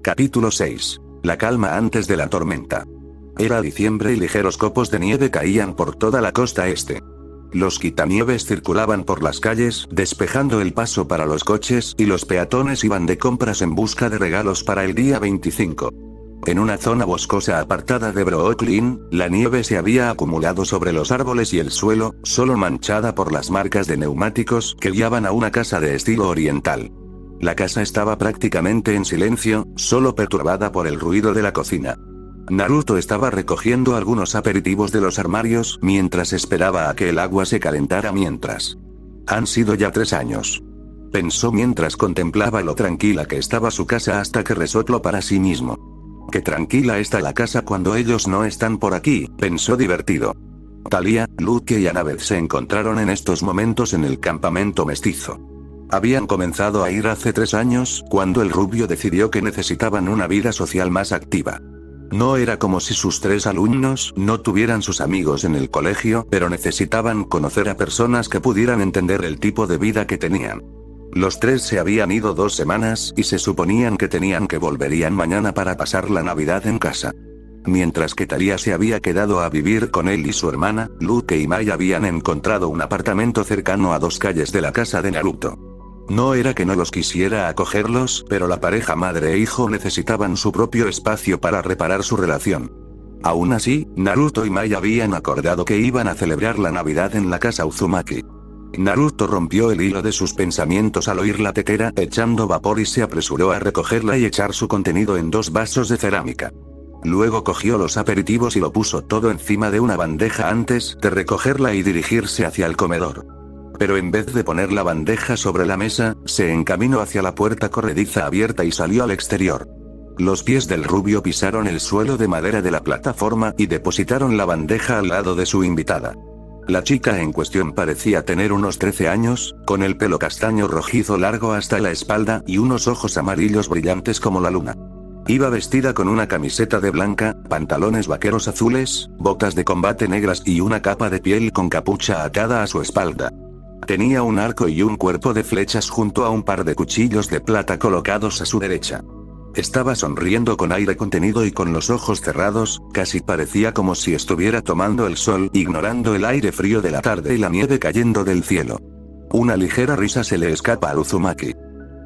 Capítulo 6. La calma antes de la tormenta. Era diciembre y ligeros copos de nieve caían por toda la costa este. Los quitanieves circulaban por las calles, despejando el paso para los coches, y los peatones iban de compras en busca de regalos para el día 25. En una zona boscosa apartada de Brooklyn, la nieve se había acumulado sobre los árboles y el suelo, solo manchada por las marcas de neumáticos que guiaban a una casa de estilo oriental. La casa estaba prácticamente en silencio, solo perturbada por el ruido de la cocina. Naruto estaba recogiendo algunos aperitivos de los armarios mientras esperaba a que el agua se calentara mientras. Han sido ya 3 años. Pensó mientras contemplaba lo tranquila que estaba su casa hasta que resopló para sí mismo. Qué tranquila está la casa cuando ellos no están por aquí, pensó divertido. Thalia, Luke y Annabeth se encontraron en estos momentos en el campamento mestizo. Habían comenzado a ir hace 3 años, cuando el rubio decidió que necesitaban una vida social más activa. No era como si sus 3 alumnos no tuvieran sus amigos en el colegio, pero necesitaban conocer a personas que pudieran entender el tipo de vida que tenían. Los 3 se habían ido 2 semanas, y se suponían que volverían mañana para pasar la Navidad en casa. Mientras que Thalia se había quedado a vivir con él y su hermana, Luke y Mai habían encontrado un apartamento cercano a 2 calles de la casa de Naruto. No era que no los quisiera acogerlos, pero la pareja madre e hijo necesitaban su propio espacio para reparar su relación. Aún así, Naruto y Mai habían acordado que iban a celebrar la Navidad en la casa Uzumaki. Naruto rompió el hilo de sus pensamientos al oír la tetera echando vapor y se apresuró a recogerla y echar su contenido en 2 vasos de cerámica. Luego cogió los aperitivos y lo puso todo encima de una bandeja antes de recogerla y dirigirse hacia el comedor. Pero en vez de poner la bandeja sobre la mesa, se encaminó hacia la puerta corrediza abierta y salió al exterior. Los pies del rubio pisaron el suelo de madera de la plataforma y depositaron la bandeja al lado de su invitada. La chica en cuestión parecía tener unos 13 años, con el pelo castaño rojizo largo hasta la espalda y unos ojos amarillos brillantes como la luna. Iba vestida con una camiseta de blanca, pantalones vaqueros azules, botas de combate negras y una capa de piel con capucha atada a su espalda. Tenía un arco y un cuerpo de flechas junto a un par de cuchillos de plata colocados a su derecha. Estaba sonriendo con aire contenido y con los ojos cerrados, casi parecía como si estuviera tomando el sol, ignorando el aire frío de la tarde y la nieve cayendo del cielo. Una ligera risa se le escapa a Uzumaki.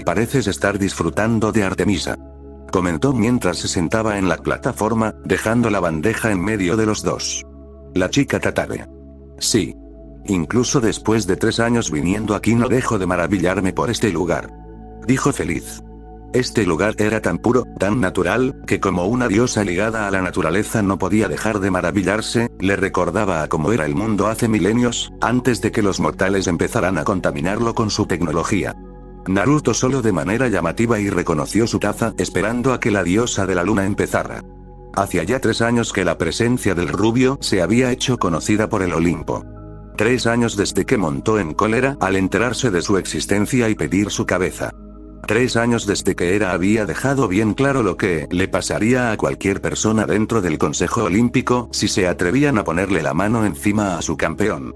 Pareces estar disfrutando de Artemisa, comentó mientras se sentaba en la plataforma, dejando la bandeja en medio de los dos. La chica Tatabe. Sí. Incluso después de 3 años viniendo aquí no dejo de maravillarme por este lugar, dijo feliz. Este lugar era tan puro, tan natural, que como una diosa ligada a la naturaleza no podía dejar de maravillarse, le recordaba a cómo era el mundo hace milenios, antes de que los mortales empezaran a contaminarlo con su tecnología. Naruto soló de manera llamativa y reconoció su taza, esperando a que la diosa de la luna empezara. Hacía ya 3 años que la presencia del rubio se había hecho conocida por el Olimpo. 3 años desde que montó en cólera al enterarse de su existencia y pedir su cabeza. 3 años desde que había dejado bien claro lo que le pasaría a cualquier persona dentro del Consejo Olímpico si se atrevían a ponerle la mano encima a su campeón.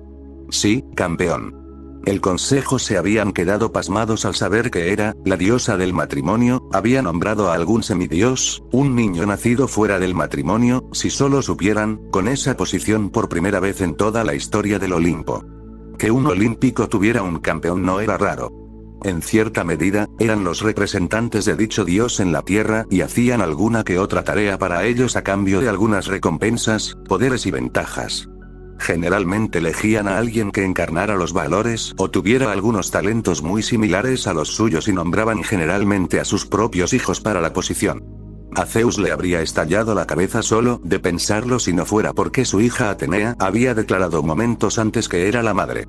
Sí, campeón. El consejo se habían quedado pasmados al saber que la diosa del matrimonio, había nombrado a algún semidios, un niño nacido fuera del matrimonio, si solo supieran, con esa posición por primera vez en toda la historia del Olimpo. Que un olímpico tuviera un campeón no era raro. En cierta medida, eran los representantes de dicho dios en la tierra y hacían alguna que otra tarea para ellos a cambio de algunas recompensas, poderes y ventajas. Generalmente elegían a alguien que encarnara los valores o tuviera algunos talentos muy similares a los suyos y nombraban generalmente a sus propios hijos para la posición. A Zeus le habría estallado la cabeza solo de pensarlo si no fuera porque su hija Atenea había declarado momentos antes que era la madre.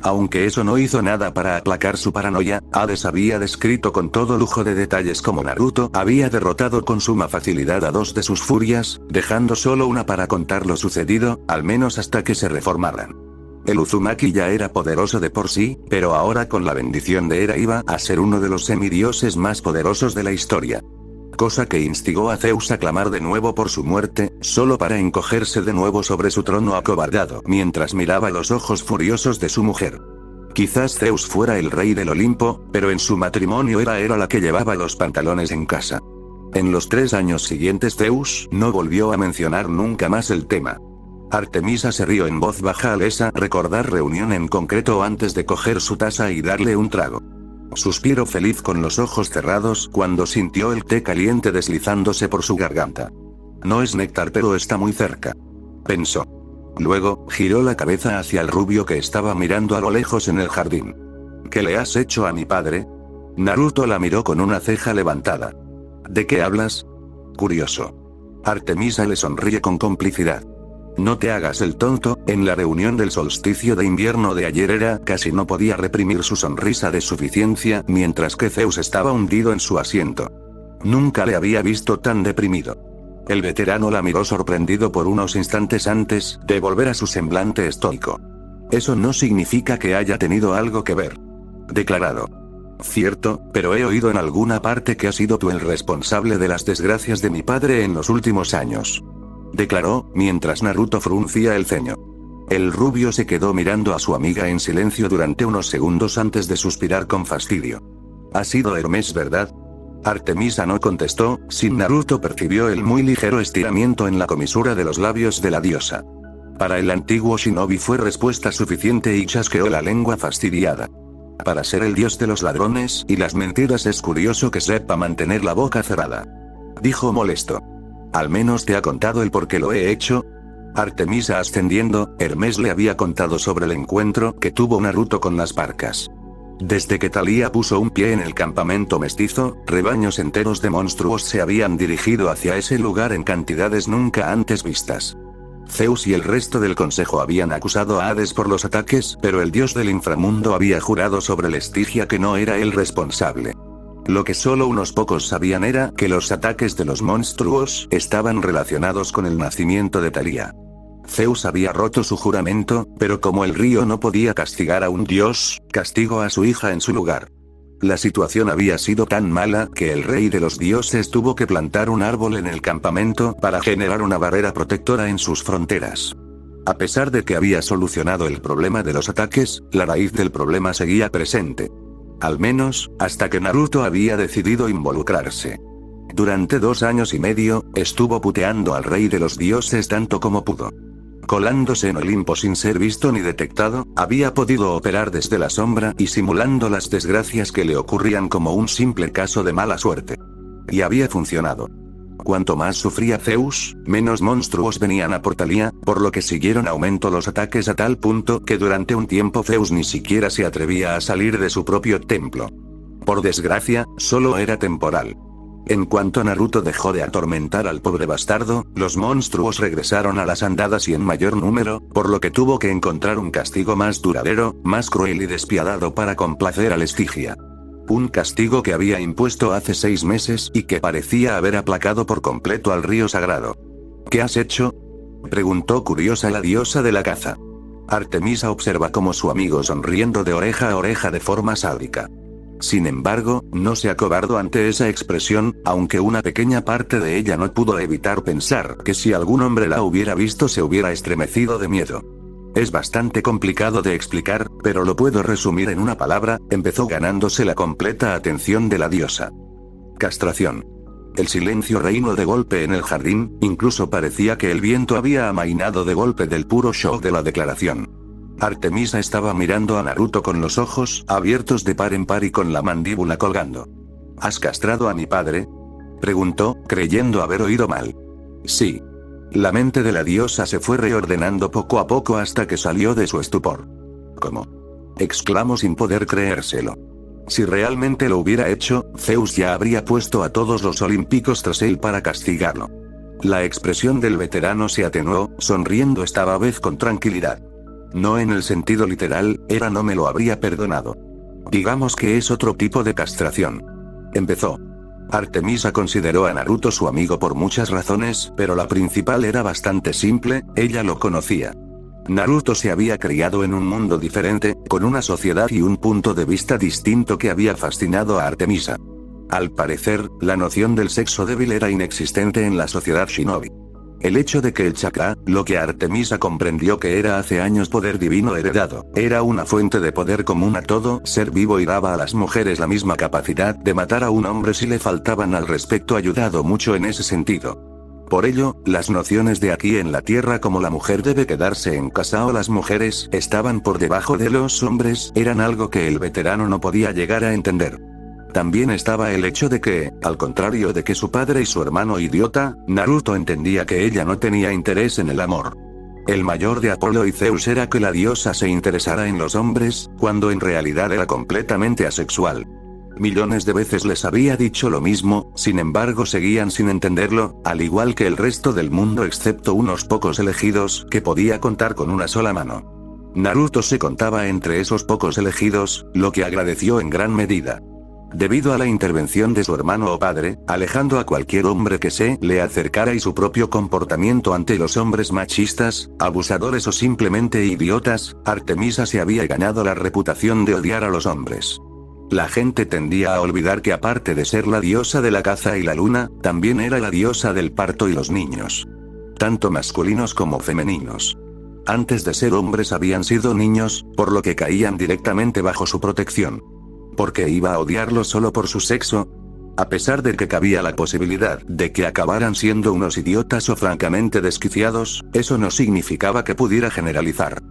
Aunque eso no hizo nada para aplacar su paranoia, Hades había descrito con todo lujo de detalles cómo Naruto había derrotado con suma facilidad a 2 de sus furias, dejando solo una para contar lo sucedido, al menos hasta que se reformaran. El Uzumaki ya era poderoso de por sí, pero ahora con la bendición de Hera iba a ser uno de los semidioses más poderosos de la historia. Cosa que instigó a Zeus a clamar de nuevo por su muerte, solo para encogerse de nuevo sobre su trono acobardado mientras miraba los ojos furiosos de su mujer. Quizás Zeus fuera el rey del Olimpo, pero en su matrimonio era la que llevaba los pantalones en casa. En los 3 años siguientes Zeus no volvió a mencionar nunca más el tema. Artemisa se rió en voz baja al recordar reunión en concreto antes de coger su taza y darle un trago. Suspiró feliz con los ojos cerrados cuando sintió el té caliente deslizándose por su garganta. No es néctar pero está muy cerca, pensó. Luego, giró la cabeza hacia el rubio que estaba mirando a lo lejos en el jardín. ¿Qué le has hecho a mi padre? Naruto la miró con una ceja levantada. ¿De qué hablas? Curioso. Artemisa le sonríe con complicidad. No te hagas el tonto, en la reunión del solsticio de invierno de ayer casi no podía reprimir su sonrisa de suficiencia mientras que Zeus estaba hundido en su asiento. Nunca le había visto tan deprimido. El veterano la miró sorprendido por unos instantes antes de volver a su semblante estoico. Eso no significa que haya tenido algo que ver. Declarado. Cierto, pero he oído en alguna parte que has sido tú el responsable de las desgracias de mi padre en los últimos años. Declaró, mientras Naruto fruncía el ceño. El rubio se quedó mirando a su amiga en silencio durante unos segundos antes de suspirar con fastidio. Ha sido Hermes, ¿verdad? Artemisa no contestó, sin Naruto percibió el muy ligero estiramiento en la comisura de los labios de la diosa. Para el antiguo shinobi fue respuesta suficiente y chasqueó la lengua fastidiada. Para ser el dios de los ladrones y las mentiras es curioso que sepa mantener la boca cerrada. Dijo molesto. ¿Al menos te ha contado el por qué lo he hecho? Artemisa ascendiendo, Hermes le había contado sobre el encuentro que tuvo Naruto con las parcas. Desde que Thalía puso un pie en el campamento mestizo, rebaños enteros de monstruos se habían dirigido hacia ese lugar en cantidades nunca antes vistas. Zeus y el resto del consejo habían acusado a Hades por los ataques, pero el dios del inframundo había jurado sobre el Estigia que no era el responsable. Lo que solo unos pocos sabían era que los ataques de los monstruos estaban relacionados con el nacimiento de Thalía. Zeus había roto su juramento, pero como el río no podía castigar a un dios, castigó a su hija en su lugar. La situación había sido tan mala que el rey de los dioses tuvo que plantar un árbol en el campamento para generar una barrera protectora en sus fronteras. A pesar de que había solucionado el problema de los ataques, la raíz del problema seguía presente. Al menos, hasta que Naruto había decidido involucrarse. Durante 2 años y medio, estuvo puteando al rey de los dioses tanto como pudo. Colándose en Olimpo sin ser visto ni detectado, había podido operar desde la sombra y simulando las desgracias que le ocurrían como un simple caso de mala suerte. Y había funcionado. Cuanto más sufría Zeus, menos monstruos venían a por Thalía, por lo que siguieron aumento los ataques a tal punto que durante un tiempo Zeus ni siquiera se atrevía a salir de su propio templo. Por desgracia, solo era temporal. En cuanto Naruto dejó de atormentar al pobre bastardo, los monstruos regresaron a las andadas y en mayor número, por lo que tuvo que encontrar un castigo más duradero, más cruel y despiadado para complacer al Estigia. Un castigo que había impuesto hace 6 meses y que parecía haber aplacado por completo al río sagrado. ¿Qué has hecho?, preguntó curiosa la diosa de la caza. Artemisa observa como su amigo sonriendo de oreja a oreja de forma sádica. Sin embargo, no se acobardó ante esa expresión, aunque una pequeña parte de ella no pudo evitar pensar que si algún hombre la hubiera visto se hubiera estremecido de miedo. Es bastante complicado de explicar, pero lo puedo resumir en una palabra, empezó ganándose la completa atención de la diosa. Castración. El silencio reinó de golpe en el jardín, incluso parecía que el viento había amainado de golpe del puro shock de la declaración. Artemisa estaba mirando a Naruto con los ojos abiertos de par en par y con la mandíbula colgando. ¿Has castrado a mi padre?, preguntó, creyendo haber oído mal. Sí. La mente de la diosa se fue reordenando poco a poco hasta que salió de su estupor. ¿Cómo?, exclamó sin poder creérselo. Si realmente lo hubiera hecho, Zeus ya habría puesto a todos los olímpicos tras él para castigarlo. La expresión del veterano se atenuó, sonriendo esta vez con tranquilidad. No en el sentido literal, no me lo habría perdonado. Digamos que es otro tipo de castración. Empezó. Artemisa consideró a Naruto su amigo por muchas razones, pero la principal era bastante simple, ella lo conocía. Naruto se había criado en un mundo diferente, con una sociedad y un punto de vista distinto que había fascinado a Artemisa. Al parecer, la noción del sexo débil era inexistente en la sociedad shinobi. El hecho de que el chakra, lo que Artemisa comprendió que era hace años poder divino heredado, era una fuente de poder común a todo ser vivo y daba a las mujeres la misma capacidad de matar a un hombre si le faltaban al respecto, ayudado mucho en ese sentido. Por ello, las nociones de aquí en la tierra como la mujer debe quedarse en casa o las mujeres estaban por debajo de los hombres eran algo que el veterano no podía llegar a entender. También estaba el hecho de que, al contrario de que su padre y su hermano idiota, Naruto entendía que ella no tenía interés en el amor. El mayor de Apolo y Zeus era que la diosa se interesara en los hombres, cuando en realidad era completamente asexual. Millones de veces les había dicho lo mismo, sin embargo seguían sin entenderlo, al igual que el resto del mundo excepto unos pocos elegidos que podía contar con una sola mano. Naruto se contaba entre esos pocos elegidos, lo que agradeció en gran medida. Debido a la intervención de su hermano o padre, alejando a cualquier hombre que se le acercara y su propio comportamiento ante los hombres machistas, abusadores o simplemente idiotas, Artemisa se había ganado la reputación de odiar a los hombres. La gente tendía a olvidar que aparte de ser la diosa de la caza y la luna, también era la diosa del parto y los niños. Tanto masculinos como femeninos. Antes de ser hombres habían sido niños, por lo que caían directamente bajo su protección. ¿Por qué iba a odiarlos solo por su sexo? A pesar de que cabía la posibilidad de que acabaran siendo unos idiotas o francamente desquiciados, eso no significaba que pudiera generalizar.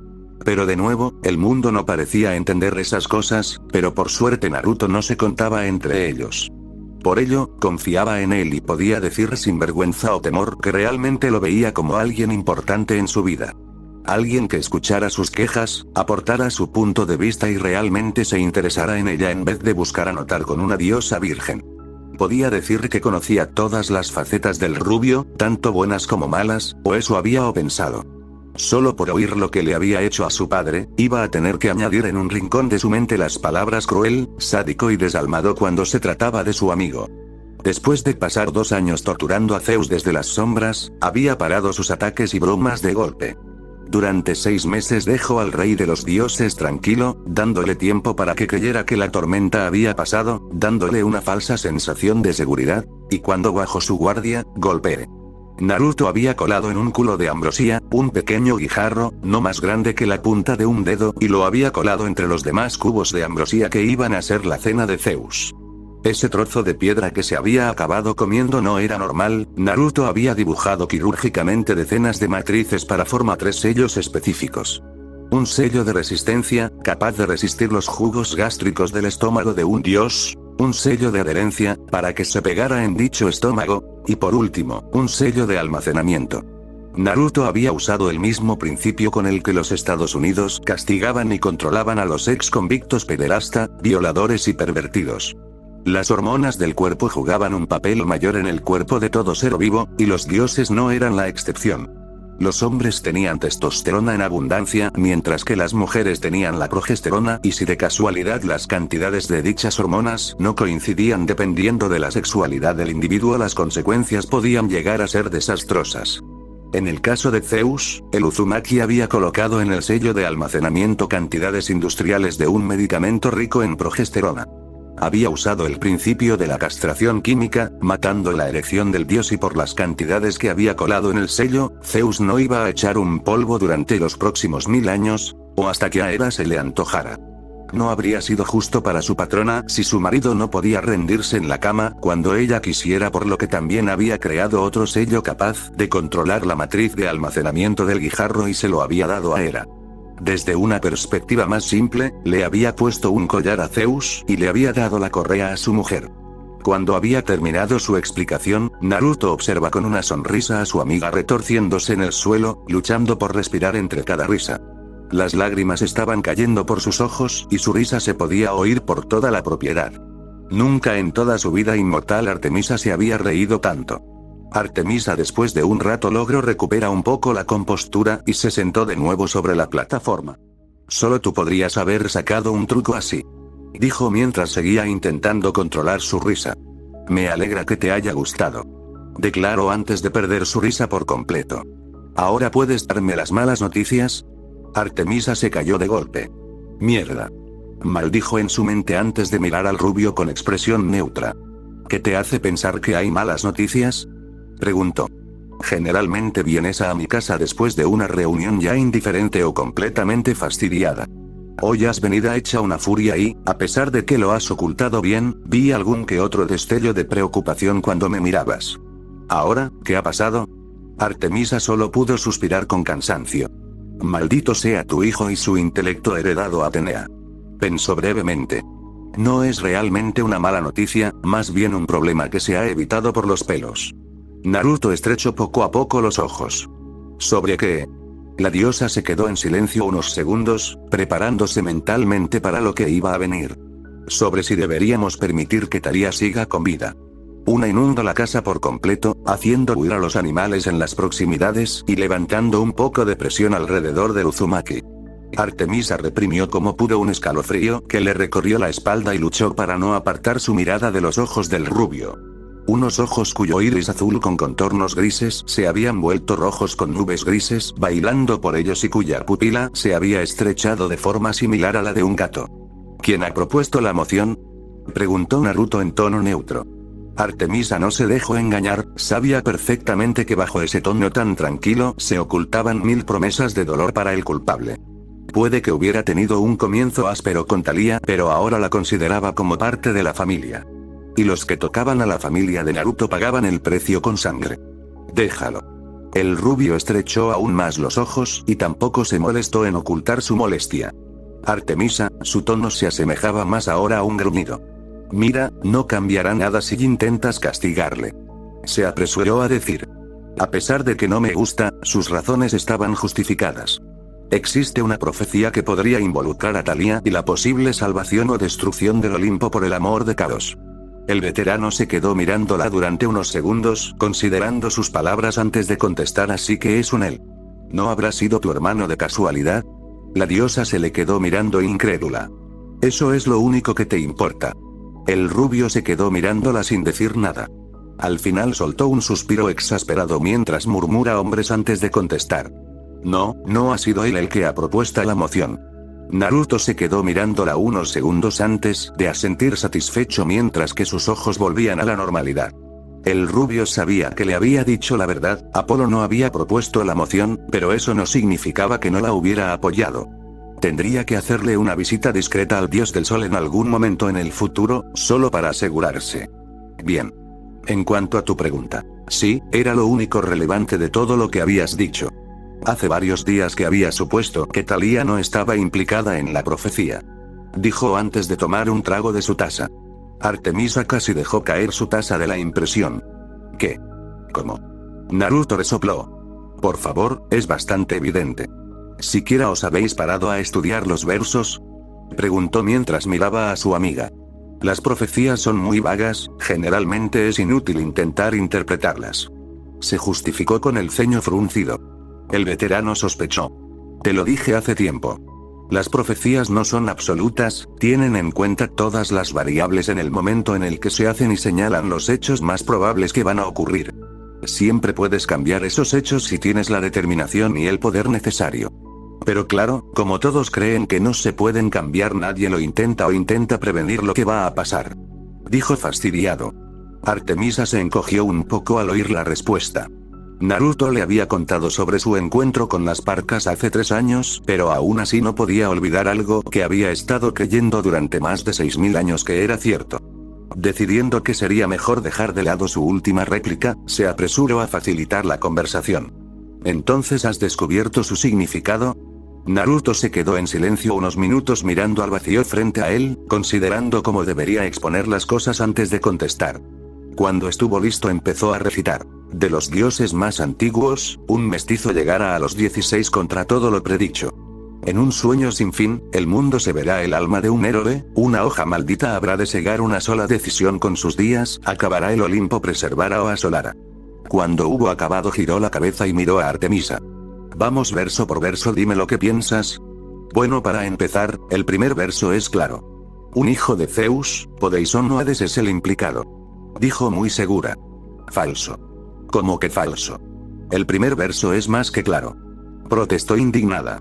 Pero de nuevo, el mundo no parecía entender esas cosas, pero por suerte Naruto no se contaba entre ellos. Por ello, confiaba en él y podía decir sin vergüenza o temor que realmente lo veía como alguien importante en su vida. Alguien que escuchara sus quejas, aportara su punto de vista y realmente se interesara en ella en vez de buscar anotar con una diosa virgen. Podía decir que conocía todas las facetas del rubio, tanto buenas como malas, o eso había o pensado. Solo por oír lo que le había hecho a su padre, iba a tener que añadir en un rincón de su mente las palabras cruel, sádico y desalmado cuando se trataba de su amigo. Después de pasar 2 años torturando a Zeus desde las sombras, había parado sus ataques y bromas de golpe. Durante 6 meses dejó al rey de los dioses tranquilo, dándole tiempo para que creyera que la tormenta había pasado, dándole una falsa sensación de seguridad, y cuando bajo su guardia, golpeé. Naruto había colado en un culo de ambrosía, un pequeño guijarro, no más grande que la punta de un dedo, y lo había colado entre los demás cubos de ambrosía que iban a ser la cena de Zeus. Ese trozo de piedra que se había acabado comiendo no era normal, Naruto había dibujado quirúrgicamente decenas de matrices para formar 3 sellos específicos. Un sello de resistencia, capaz de resistir los jugos gástricos del estómago de un dios, un sello de adherencia, para que se pegara en dicho estómago, y por último, un sello de almacenamiento. Naruto había usado el mismo principio con el que los Estados Unidos castigaban y controlaban a los ex convictos pederasta, violadores y pervertidos. Las hormonas del cuerpo jugaban un papel mayor en el cuerpo de todo ser vivo, y los dioses no eran la excepción. Los hombres tenían testosterona en abundancia, mientras que las mujeres tenían la progesterona, y si de casualidad las cantidades de dichas hormonas no coincidían dependiendo de la sexualidad del individuo, las consecuencias podían llegar a ser desastrosas. En el caso de Zeus, el Uzumaki había colocado en el sello de almacenamiento cantidades industriales de un medicamento rico en progesterona. Había usado el principio de la castración química, matando la erección del dios, y por las cantidades que había colado en el sello, Zeus no iba a echar un polvo durante los próximos 1000 años, o hasta que a Hera se le antojara. No habría sido justo para su patrona si su marido no podía rendirse en la cama cuando ella quisiera, por lo que también había creado otro sello capaz de controlar la matriz de almacenamiento del guijarro y se lo había dado a Hera. Desde una perspectiva más simple, le había puesto un collar a Zeus y le había dado la correa a su mujer. Cuando había terminado su explicación, Naruto observa con una sonrisa a su amiga retorciéndose en el suelo, luchando por respirar entre cada risa. Las lágrimas estaban cayendo por sus ojos y su risa se podía oír por toda la propiedad. Nunca en toda su vida inmortal Artemisa se había reído tanto. Artemisa después de un rato logró recuperar un poco la compostura y se sentó de nuevo sobre la plataforma. Solo tú podrías haber sacado un truco así, dijo mientras seguía intentando controlar su risa. Me alegra que te haya gustado, declaró antes de perder su risa por completo. ¿Ahora puedes darme las malas noticias? Artemisa se cayó de golpe. Mierda, maldijo en su mente antes de mirar al rubio con expresión neutra. ¿Qué te hace pensar que hay malas noticias?, preguntó. generalmente vienes a mi casa después de una reunión ya indiferente o completamente fastidiada. Hoy has venido hecha una furia y, a pesar de que lo has ocultado bien, vi algún que otro destello de preocupación cuando me mirabas. ¿Ahora, qué ha pasado? Artemisa solo pudo suspirar con cansancio. Maldito sea tu hijo y su intelecto heredado, Atenea. Pensó brevemente. No es realmente una mala noticia, más bien un problema que se ha evitado por los pelos. Naruto estrechó poco a poco los ojos. ¿Sobre qué? La diosa se quedó en silencio unos segundos, preparándose mentalmente para lo que iba a venir. Sobre si deberíamos permitir que Thalía siga con vida. Una inundó la casa por completo, haciendo huir a los animales en las proximidades y levantando un poco de presión alrededor de Uzumaki. Artemisa reprimió como pudo un escalofrío que le recorrió la espalda y luchó para no apartar su mirada de los ojos del rubio. Unos ojos cuyo iris azul con contornos grises se habían vuelto rojos con nubes grises bailando por ellos y cuya pupila se había estrechado de forma similar a la de un gato. ¿Quién ha propuesto la moción?, preguntó Naruto en tono neutro. Artemisa no se dejó engañar, sabía perfectamente que bajo ese tono tan tranquilo se ocultaban 1000 promesas de dolor para el culpable. Puede que hubiera tenido un comienzo áspero con Thalía, pero ahora la consideraba como parte de la familia. Y los que tocaban a la familia de Naruto pagaban el precio con sangre. Déjalo. El rubio estrechó aún más los ojos y tampoco se molestó en ocultar su molestia. Artemisa, su tono se asemejaba más ahora a un gruñido. Mira, no cambiará nada si intentas castigarle. Se apresuró a decir. A pesar de que no me gusta, sus razones estaban justificadas. Existe una profecía que podría involucrar a Thalía y la posible salvación o destrucción del Olimpo por el amor de Kados. El veterano se quedó mirándola durante unos segundos, considerando sus palabras antes de contestar, así que es un él. ¿No habrá sido tu hermano de casualidad? La diosa se le quedó mirando incrédula. Eso es lo único que te importa. El rubio se quedó mirándola sin decir nada. Al final soltó un suspiro exasperado mientras murmura hombres antes de contestar. No, no ha sido él el que ha propuesto la moción. Naruto se quedó mirándola unos segundos antes de asentir satisfecho mientras que sus ojos volvían a la normalidad. El rubio sabía que le había dicho la verdad, Apolo no había propuesto la moción, pero eso no significaba que no la hubiera apoyado. Tendría que hacerle una visita discreta al dios del sol en algún momento en el futuro, solo para asegurarse. Bien. En cuanto a tu pregunta, sí, era lo único relevante de todo lo que habías dicho. Hace varios días que había supuesto que Thalía no estaba implicada en la profecía. Dijo antes de tomar un trago de su taza. Artemisa casi dejó caer su taza de la impresión. ¿Qué? ¿Cómo? Naruto resopló. Por favor, es bastante evidente. ¿Siquiera os habéis parado a estudiar los versos?, preguntó mientras miraba a su amiga. Las profecías son muy vagas, generalmente es inútil intentar interpretarlas. Se justificó con el ceño fruncido. El veterano sospechó. Te lo dije hace tiempo. Las profecías no son absolutas, tienen en cuenta todas las variables en el momento en el que se hacen y señalan los hechos más probables que van a ocurrir. Siempre puedes cambiar esos hechos si tienes la determinación y el poder necesario. Pero claro, como todos creen que no se pueden cambiar, nadie lo intenta o intenta prevenir lo que va a pasar. Dijo fastidiado. Artemisa se encogió un poco al oír la respuesta. Naruto le había contado sobre su encuentro con las parcas hace 3 años, pero aún así no podía olvidar algo que había estado creyendo durante más de 6000 años que era cierto. Decidiendo que sería mejor dejar de lado su última réplica, se apresuró a facilitar la conversación. ¿Entonces has descubierto su significado? Naruto se quedó en silencio unos minutos mirando al vacío frente a él, considerando cómo debería exponer las cosas antes de contestar. Cuando estuvo listo empezó a recitar. De los dioses más antiguos, un mestizo llegará a los 16 contra todo lo predicho. En un sueño sin fin, el mundo se verá el alma de un héroe, una hoja maldita habrá de segar una sola decisión con sus días, acabará el Olimpo preservará o asolará. Cuando hubo acabado giró la cabeza y miró a Artemisa. Vamos verso por verso, dime lo que piensas. Bueno, para empezar, el primer verso es claro. Un hijo de Zeus, Poseidón o Hades es el implicado. Dijo muy segura. Falso. ¿Cómo que falso? El primer verso es más que claro. Protestó indignada.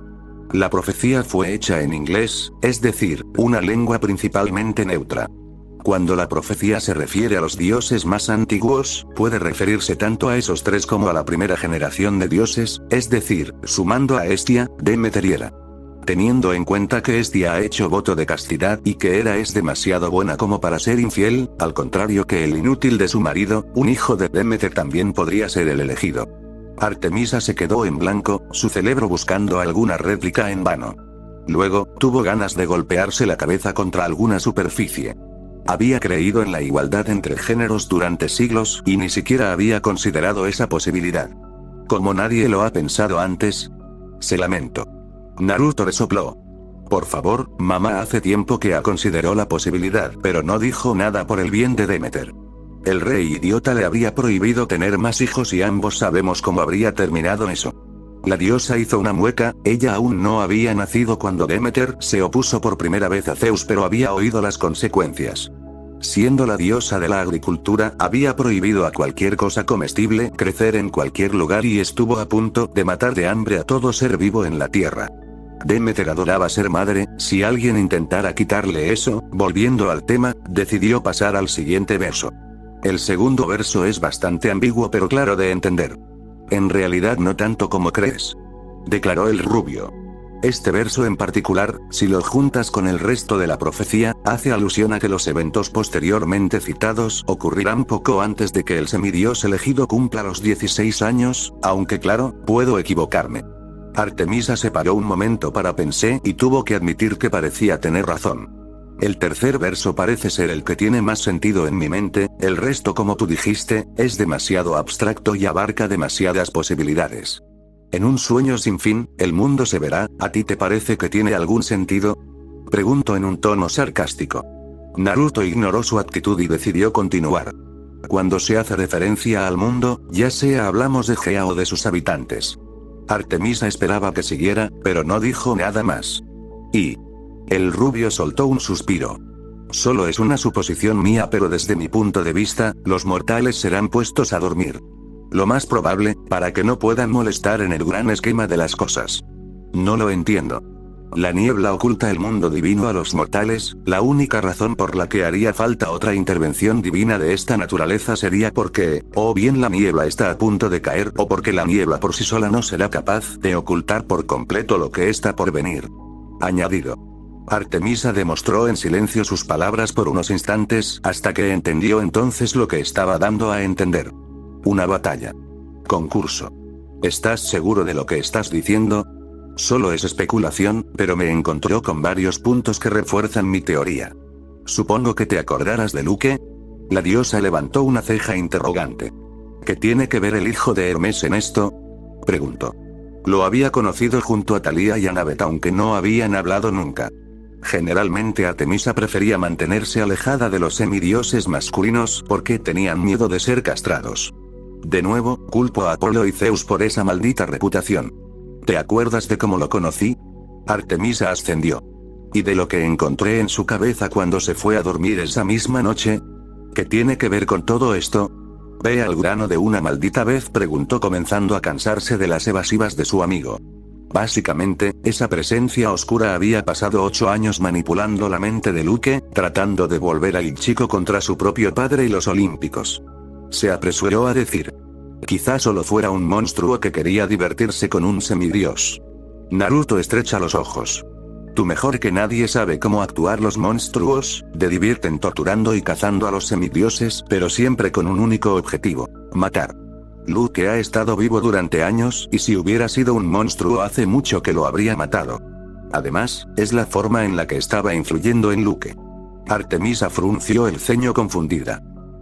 La profecía fue hecha en inglés, es decir, una lengua principalmente neutra. Cuando la profecía se refiere a los dioses más antiguos, puede referirse tanto a esos tres como a la primera generación de dioses, es decir, sumando a Hestia, Demeter y Hera. Teniendo en cuenta que Hestia ha hecho voto de castidad y que Hera es demasiado buena como para ser infiel, al contrario que el inútil de su marido, un hijo de Demeter también podría ser el elegido. Artemisa se quedó en blanco, su cerebro buscando alguna réplica en vano. Luego, tuvo ganas de golpearse la cabeza contra alguna superficie. Había creído en la igualdad entre géneros durante siglos, y ni siquiera había considerado esa posibilidad. Como nadie lo ha pensado antes. Se lamentó. Naruto resopló. Por favor, mamá hace tiempo que consideró la posibilidad, pero no dijo nada por el bien de Demeter. El rey idiota le habría prohibido tener más hijos y ambos sabemos cómo habría terminado eso. La diosa hizo una mueca, ella aún no había nacido cuando Demeter se opuso por primera vez a Zeus, pero había oído las consecuencias. Siendo la diosa de la agricultura, había prohibido a cualquier cosa comestible crecer en cualquier lugar y estuvo a punto de matar de hambre a todo ser vivo en la tierra. Demeter adoraba ser madre, si alguien intentara quitarle eso, volviendo al tema, decidió pasar al siguiente verso. El segundo verso es bastante ambiguo pero claro de entender. En realidad no tanto como crees, declaró el rubio. Este verso en particular, si lo juntas con el resto de la profecía, hace alusión a que los eventos posteriormente citados ocurrirán poco antes de que el semidios elegido cumpla los 16 años, aunque claro, puedo equivocarme. Artemisa se paró un momento para pensar y tuvo que admitir que parecía tener razón. El tercer verso parece ser el que tiene más sentido en mi mente, el resto como tú dijiste, es demasiado abstracto y abarca demasiadas posibilidades. En un sueño sin fin, el mundo se verá, ¿a ti te parece que tiene algún sentido? Preguntó en un tono sarcástico. Naruto ignoró su actitud y decidió continuar. Cuando se hace referencia al mundo, ya sea hablamos de Gea o de sus habitantes. Artemisa esperaba que siguiera, pero no dijo nada más. Y el rubio soltó un suspiro. Solo es una suposición mía, pero desde mi punto de vista, los mortales serán puestos a dormir. Lo más probable, para que no puedan molestar en el gran esquema de las cosas. No lo entiendo. La niebla oculta el mundo divino a los mortales, la única razón por la que haría falta otra intervención divina de esta naturaleza sería porque, o bien la niebla está a punto de caer, o porque la niebla por sí sola no será capaz de ocultar por completo lo que está por venir. Añadido. Artemisa demostró en silencio sus palabras por unos instantes, hasta que entendió entonces lo que estaba dando a entender. Una batalla. Concurso. ¿Estás seguro de lo que estás diciendo? Solo es especulación, pero me encontró con varios puntos que refuerzan mi teoría. Supongo que te acordarás de Luke. La diosa levantó una ceja interrogante. ¿Qué tiene que ver el hijo de Hermes en esto? Preguntó. Lo había conocido junto a Thalía y Annabeth, aunque no habían hablado nunca. Generalmente Artemisa prefería mantenerse alejada de los semidioses masculinos porque tenían miedo de ser castrados. De nuevo, culpo a Apolo y Zeus por esa maldita reputación. ¿Te acuerdas de cómo lo conocí? Artemisa ascendió. ¿Y de lo que encontré en su cabeza cuando se fue a dormir esa misma noche? ¿Qué tiene que ver con todo esto? Ve al grano de una maldita vez, preguntó, comenzando a cansarse de las evasivas de su amigo. Básicamente, esa presencia oscura había pasado 8 años manipulando la mente de Luke, tratando de volver al chico contra su propio padre y los olímpicos. Se apresuró a decir. Quizá solo fuera un monstruo que quería divertirse con un semidios. Naruto estrecha los ojos. Tú mejor que nadie sabe cómo actuar los monstruos, de divierten torturando y cazando a los semidioses, pero siempre con un único objetivo, matar. Luke ha estado vivo durante años, y si hubiera sido un monstruo hace mucho que lo habría matado. Además, es la forma en la que estaba influyendo en Luke. Artemisa frunció el ceño confundida.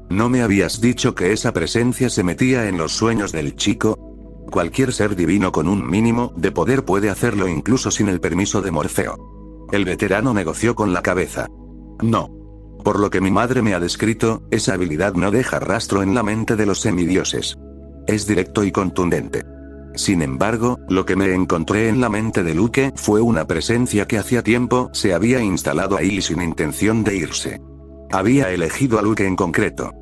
¿No me habías dicho que esa presencia se metía en los sueños del chico? Cualquier ser divino con un mínimo de poder puede hacerlo incluso sin el permiso de Morfeo. El veterano negoció con la cabeza. No. Por lo que mi madre me ha descrito, esa habilidad no deja rastro en la mente de los semidioses. Es directo y contundente. Sin embargo, lo que me encontré en la mente de Luke fue una presencia que hacía tiempo se había instalado ahí sin intención de irse. Había elegido a Luke en concreto.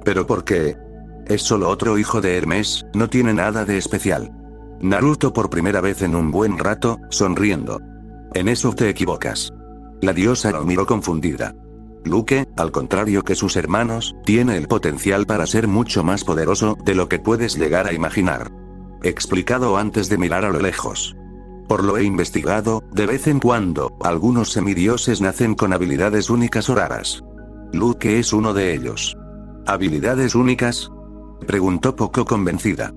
¿Pero por qué? Es solo otro hijo de Hermes, no tiene nada de especial. Naruto por primera vez en un buen rato, sonriendo. En eso te equivocas. La diosa lo miró confundida. Luke, al contrario que sus hermanos, tiene el potencial para ser mucho más poderoso de lo que puedes llegar a imaginar. Explicado antes de mirar a lo lejos. Por lo he investigado, de vez en cuando, algunos semidioses nacen con habilidades únicas o raras. Luke es uno de ellos. ¿Habilidades únicas? Preguntó poco convencida.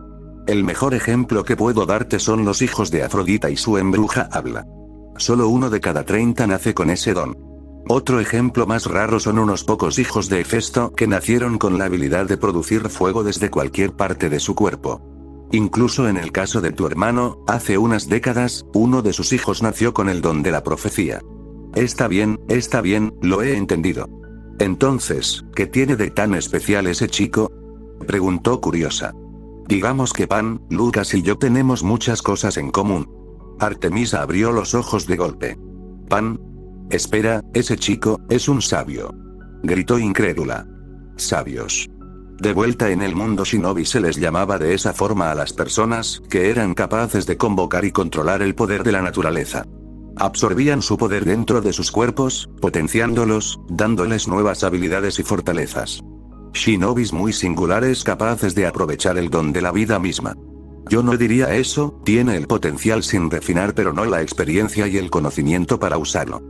El mejor ejemplo que puedo darte son los hijos de Afrodita y su embruja habla. Solo uno de cada 30 nace con ese don. Otro ejemplo más raro son unos pocos hijos de Hefesto que nacieron con la habilidad de producir fuego desde cualquier parte de su cuerpo. Incluso en el caso de tu hermano, hace unas décadas, uno de sus hijos nació con el don de la profecía. Está bien, lo he entendido. Entonces, ¿qué tiene de tan especial ese chico? Preguntó curiosa. Digamos que Pan, Lucas y yo tenemos muchas cosas en común. Artemisa abrió los ojos de golpe. Pan. Espera, ese chico, es un sabio. Gritó incrédula. Sabios. De vuelta en el mundo shinobi se les llamaba de esa forma a las personas que eran capaces de convocar y controlar el poder de la naturaleza. Absorbían su poder dentro de sus cuerpos, potenciándolos, dándoles nuevas habilidades y fortalezas. Shinobis muy singulares capaces de aprovechar el don de la vida misma. Yo no diría eso, tiene el potencial sin refinar pero no la experiencia y el conocimiento para usarlo.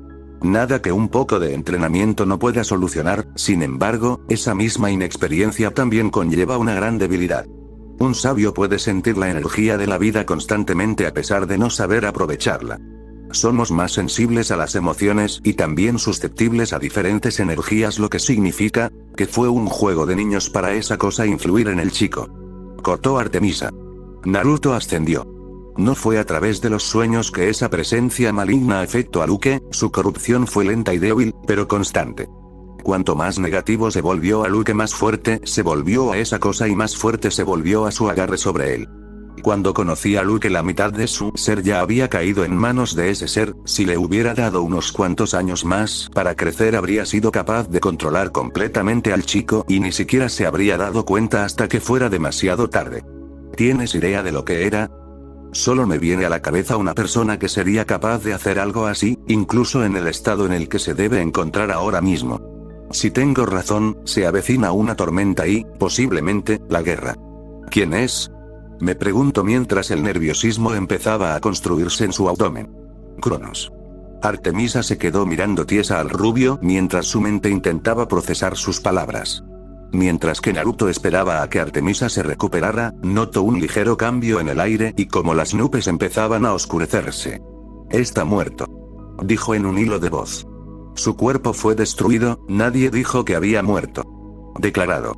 Nada que un poco de entrenamiento no pueda solucionar, sin embargo, esa misma inexperiencia también conlleva una gran debilidad. Un sabio puede sentir la energía de la vida constantemente a pesar de no saber aprovecharla. Somos más sensibles a las emociones y también susceptibles a diferentes energías, lo que significa que fue un juego de niños para esa cosa influir en el chico. Cortó Artemisa. Naruto ascendió. No fue a través de los sueños que esa presencia maligna afectó a Luke, su corrupción fue lenta y débil, pero constante. Cuanto más negativo se volvió a Luke, más fuerte se volvió a esa cosa y más fuerte se volvió a su agarre sobre él. Cuando conocí a Luke, la mitad de su ser ya había caído en manos de ese ser. Si le hubiera dado unos cuantos años más para crecer, habría sido capaz de controlar completamente al chico y ni siquiera se habría dado cuenta hasta que fuera demasiado tarde. ¿Tienes idea de lo que era? Solo me viene a la cabeza una persona que sería capaz de hacer algo así, incluso en el estado en el que se debe encontrar ahora mismo. Si tengo razón, se avecina una tormenta y, posiblemente, la guerra. ¿Quién es? Me pregunto mientras el nerviosismo empezaba a construirse en su abdomen. Cronos. Artemisa se quedó mirando tiesa al rubio mientras su mente intentaba procesar sus palabras. Mientras que Naruto esperaba a que Artemisa se recuperara, notó un ligero cambio en el aire y como las nubes empezaban a oscurecerse. Está muerto. Dijo en un hilo de voz. Su cuerpo fue destruido, nadie dijo que había muerto. Declarado.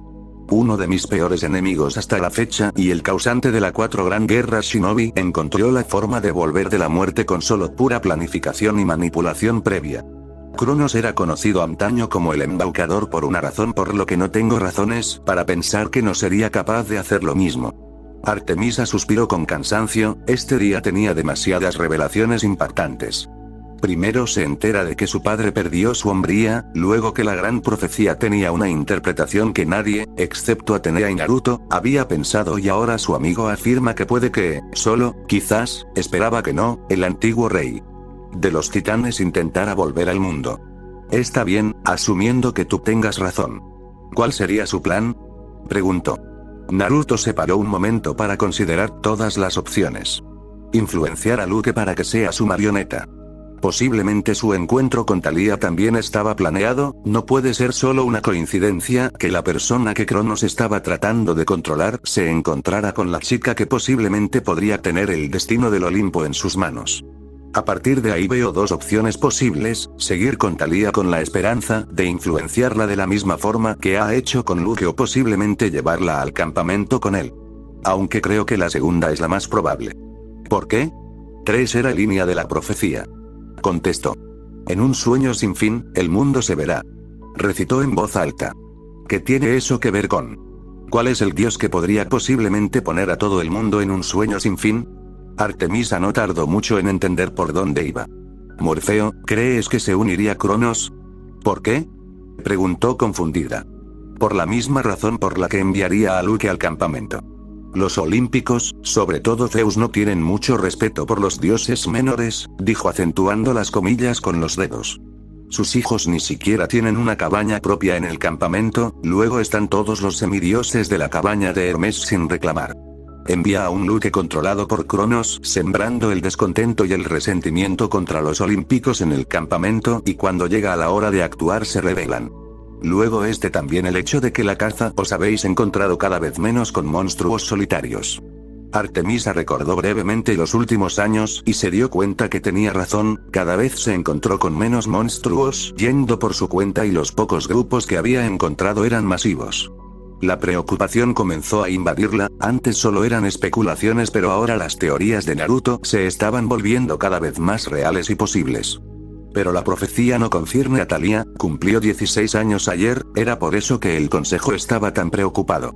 Uno de mis peores enemigos hasta la fecha y el causante de la 4 Gran Guerra Shinobi encontró la forma de volver de la muerte con solo pura planificación y manipulación previa. Cronos era conocido antaño como el embaucador por una razón, por lo que no tengo razones para pensar que no sería capaz de hacer lo mismo. Artemisa suspiró con cansancio, este día tenía demasiadas revelaciones impactantes. Primero se entera de que su padre perdió su hombría, luego que la gran profecía tenía una interpretación que nadie, excepto Atenea y Naruto, había pensado y ahora su amigo afirma que puede que, solo, quizás, esperaba que no, el antiguo rey de los titanes intentara volver al mundo. Está bien, asumiendo que tú tengas razón. ¿Cuál sería su plan? Preguntó. Naruto se paró un momento para considerar todas las opciones. Influenciar a Luke para que sea su marioneta. Posiblemente su encuentro con Thalía también estaba planeado, no puede ser solo una coincidencia que la persona que Cronos estaba tratando de controlar se encontrara con la chica que posiblemente podría tener el destino del Olimpo en sus manos. A partir de ahí veo dos opciones posibles: seguir con Thalía con la esperanza de influenciarla de la misma forma que ha hecho con Luke, o posiblemente llevarla al campamento con él. Aunque creo que la segunda es la más probable. ¿Por qué? 3 era línea de la profecía. Contestó. En un sueño sin fin, el mundo se verá. Recitó en voz alta. ¿Qué tiene eso que ver con? ¿Cuál es el dios que podría posiblemente poner a todo el mundo en un sueño sin fin? Artemisa no tardó mucho en entender por dónde iba. Morfeo, ¿crees que se uniría Cronos? ¿Por qué? Preguntó confundida. Por la misma razón por la que enviaría a Luke al campamento. Los olímpicos, sobre todo Zeus, no tienen mucho respeto por los dioses menores, dijo acentuando las comillas con los dedos. Sus hijos ni siquiera tienen una cabaña propia en el campamento, luego están todos los semidioses de la cabaña de Hermes sin reclamar. Envía a un Luke controlado por Cronos, sembrando el descontento y el resentimiento contra los olímpicos en el campamento, y cuando llega a la hora de actuar se rebelan. Luego también el hecho de que la caza os habéis encontrado cada vez menos con monstruos solitarios. Artemisa recordó brevemente los últimos años y se dio cuenta que tenía razón, cada vez se encontró con menos monstruos yendo por su cuenta y los pocos grupos que había encontrado eran masivos. La preocupación comenzó a invadirla, antes solo eran especulaciones pero ahora las teorías de Naruto se estaban volviendo cada vez más reales y posibles. Pero la profecía no concierne a Thalía, cumplió 16 años ayer, era por eso que el consejo estaba tan preocupado.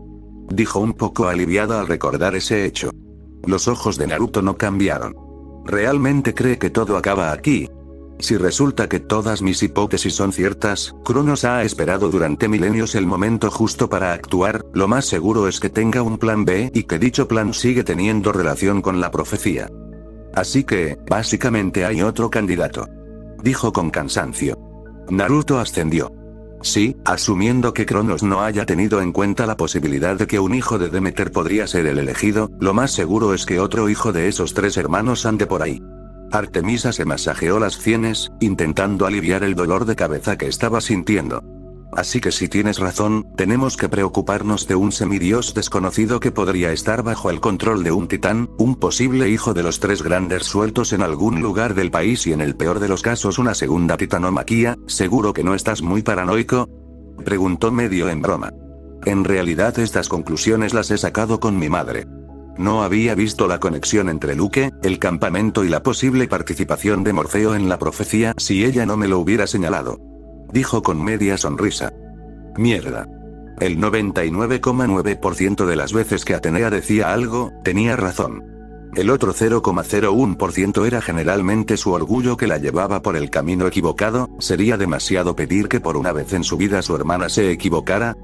Dijo un poco aliviado al recordar ese hecho. Los ojos de Naruto no cambiaron. ¿Realmente cree que todo acaba aquí? Si resulta que todas mis hipótesis son ciertas, Cronos ha esperado durante milenios el momento justo para actuar, lo más seguro es que tenga un plan B y que dicho plan sigue teniendo relación con la profecía. Así que, básicamente hay otro candidato. Dijo con cansancio. Naruto ascendió. Sí, asumiendo que Cronos no haya tenido en cuenta la posibilidad de que un hijo de Demeter podría ser el elegido, lo más seguro es que otro hijo de esos tres hermanos ande por ahí. Artemisa se masajeó las sienes, intentando aliviar el dolor de cabeza que estaba sintiendo. Así que si tienes razón, tenemos que preocuparnos de un semidios desconocido que podría estar bajo el control de un titán, un posible hijo de los tres grandes sueltos en algún lugar del país y en el peor de los casos una segunda titanomaquia. ¿Seguro que no estás muy paranoico?, preguntó medio en broma. En realidad estas conclusiones las he sacado con mi madre. No había visto la conexión entre Luke, el campamento y la posible participación de Morfeo en la profecía si ella no me lo hubiera señalado. Dijo con media sonrisa. Mierda. El 99,9% de las veces que Atenea decía algo, tenía razón. El otro 0,01% era generalmente su orgullo que la llevaba por el camino equivocado. ¿Sería demasiado pedir que por una vez en su vida su hermana se equivocara?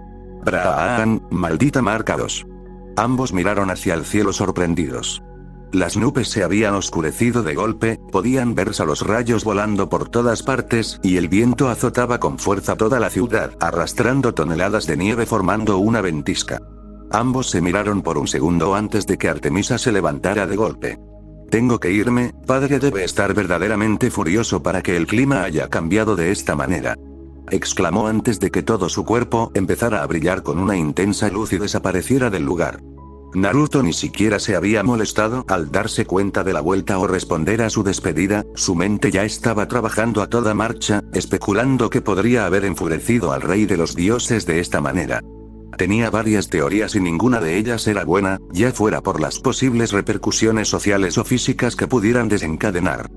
Braan, maldita marca 2. Ambos miraron hacia el cielo sorprendidos. Las nubes se habían oscurecido de golpe, podían verse los rayos volando por todas partes, y el viento azotaba con fuerza toda la ciudad, arrastrando toneladas de nieve formando una ventisca. Ambos se miraron por un segundo antes de que Artemisa se levantara de golpe. Tengo que irme, padre debe estar verdaderamente furioso para que el clima haya cambiado de esta manera. Exclamó antes de que todo su cuerpo empezara a brillar con una intensa luz y desapareciera del lugar. Naruto ni siquiera se había molestado al darse cuenta de la vuelta o responder a su despedida, su mente ya estaba trabajando a toda marcha, especulando que podría haber enfurecido al rey de los dioses de esta manera. Tenía varias teorías y ninguna de ellas era buena, ya fuera por las posibles repercusiones sociales o físicas que pudieran desencadenar.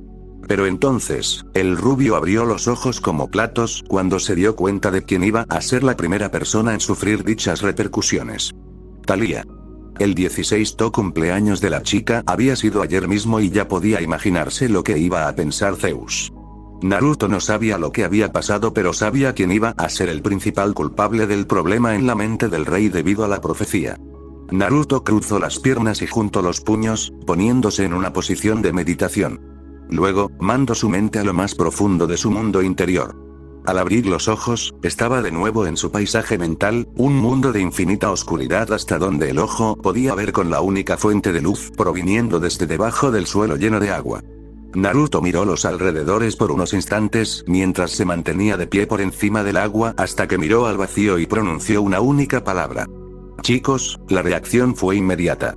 Pero entonces, el rubio abrió los ojos como platos cuando se dio cuenta de quién iba a ser la primera persona en sufrir dichas repercusiones. Thalía. El 16 cumpleaños de la chica había sido ayer mismo y ya podía imaginarse lo que iba a pensar Zeus. Naruto no sabía lo que había pasado pero sabía quién iba a ser el principal culpable del problema en la mente del rey debido a la profecía. Naruto cruzó las piernas y juntó los puños, poniéndose en una posición de meditación. Luego, mandó su mente a lo más profundo de su mundo interior. Al abrir los ojos, estaba de nuevo en su paisaje mental, un mundo de infinita oscuridad hasta donde el ojo podía ver con la única fuente de luz proviniendo desde debajo del suelo lleno de agua. Naruto miró los alrededores por unos instantes mientras se mantenía de pie por encima del agua hasta que miró al vacío y pronunció una única palabra. Chicos, la reacción fue inmediata.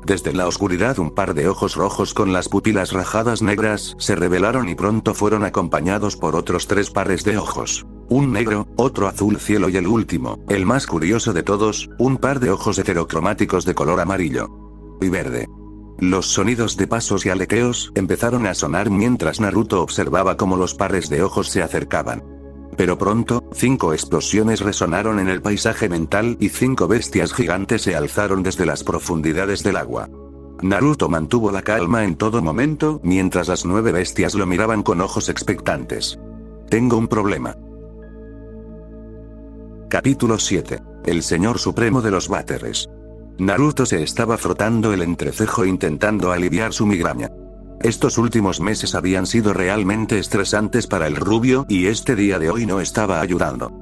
Desde la oscuridad un par de ojos rojos con las pupilas rajadas negras se revelaron y pronto fueron acompañados por otros 3 pares de ojos. Un negro, otro azul cielo y el último, el más curioso de todos, un par de ojos heterocromáticos de color amarillo y verde. Los sonidos de pasos y aleteos empezaron a sonar mientras Naruto observaba cómo los pares de ojos se acercaban. Pero pronto, 5 explosiones resonaron en el paisaje mental y 5 bestias gigantes se alzaron desde las profundidades del agua. Naruto mantuvo la calma en todo momento mientras las 9 bestias lo miraban con ojos expectantes. Tengo un problema. Capítulo 7. El Señor Supremo de los Váteres. Naruto se estaba frotando el entrecejo intentando aliviar su migraña. Estos últimos meses habían sido realmente estresantes para el rubio y este día de hoy no estaba ayudando.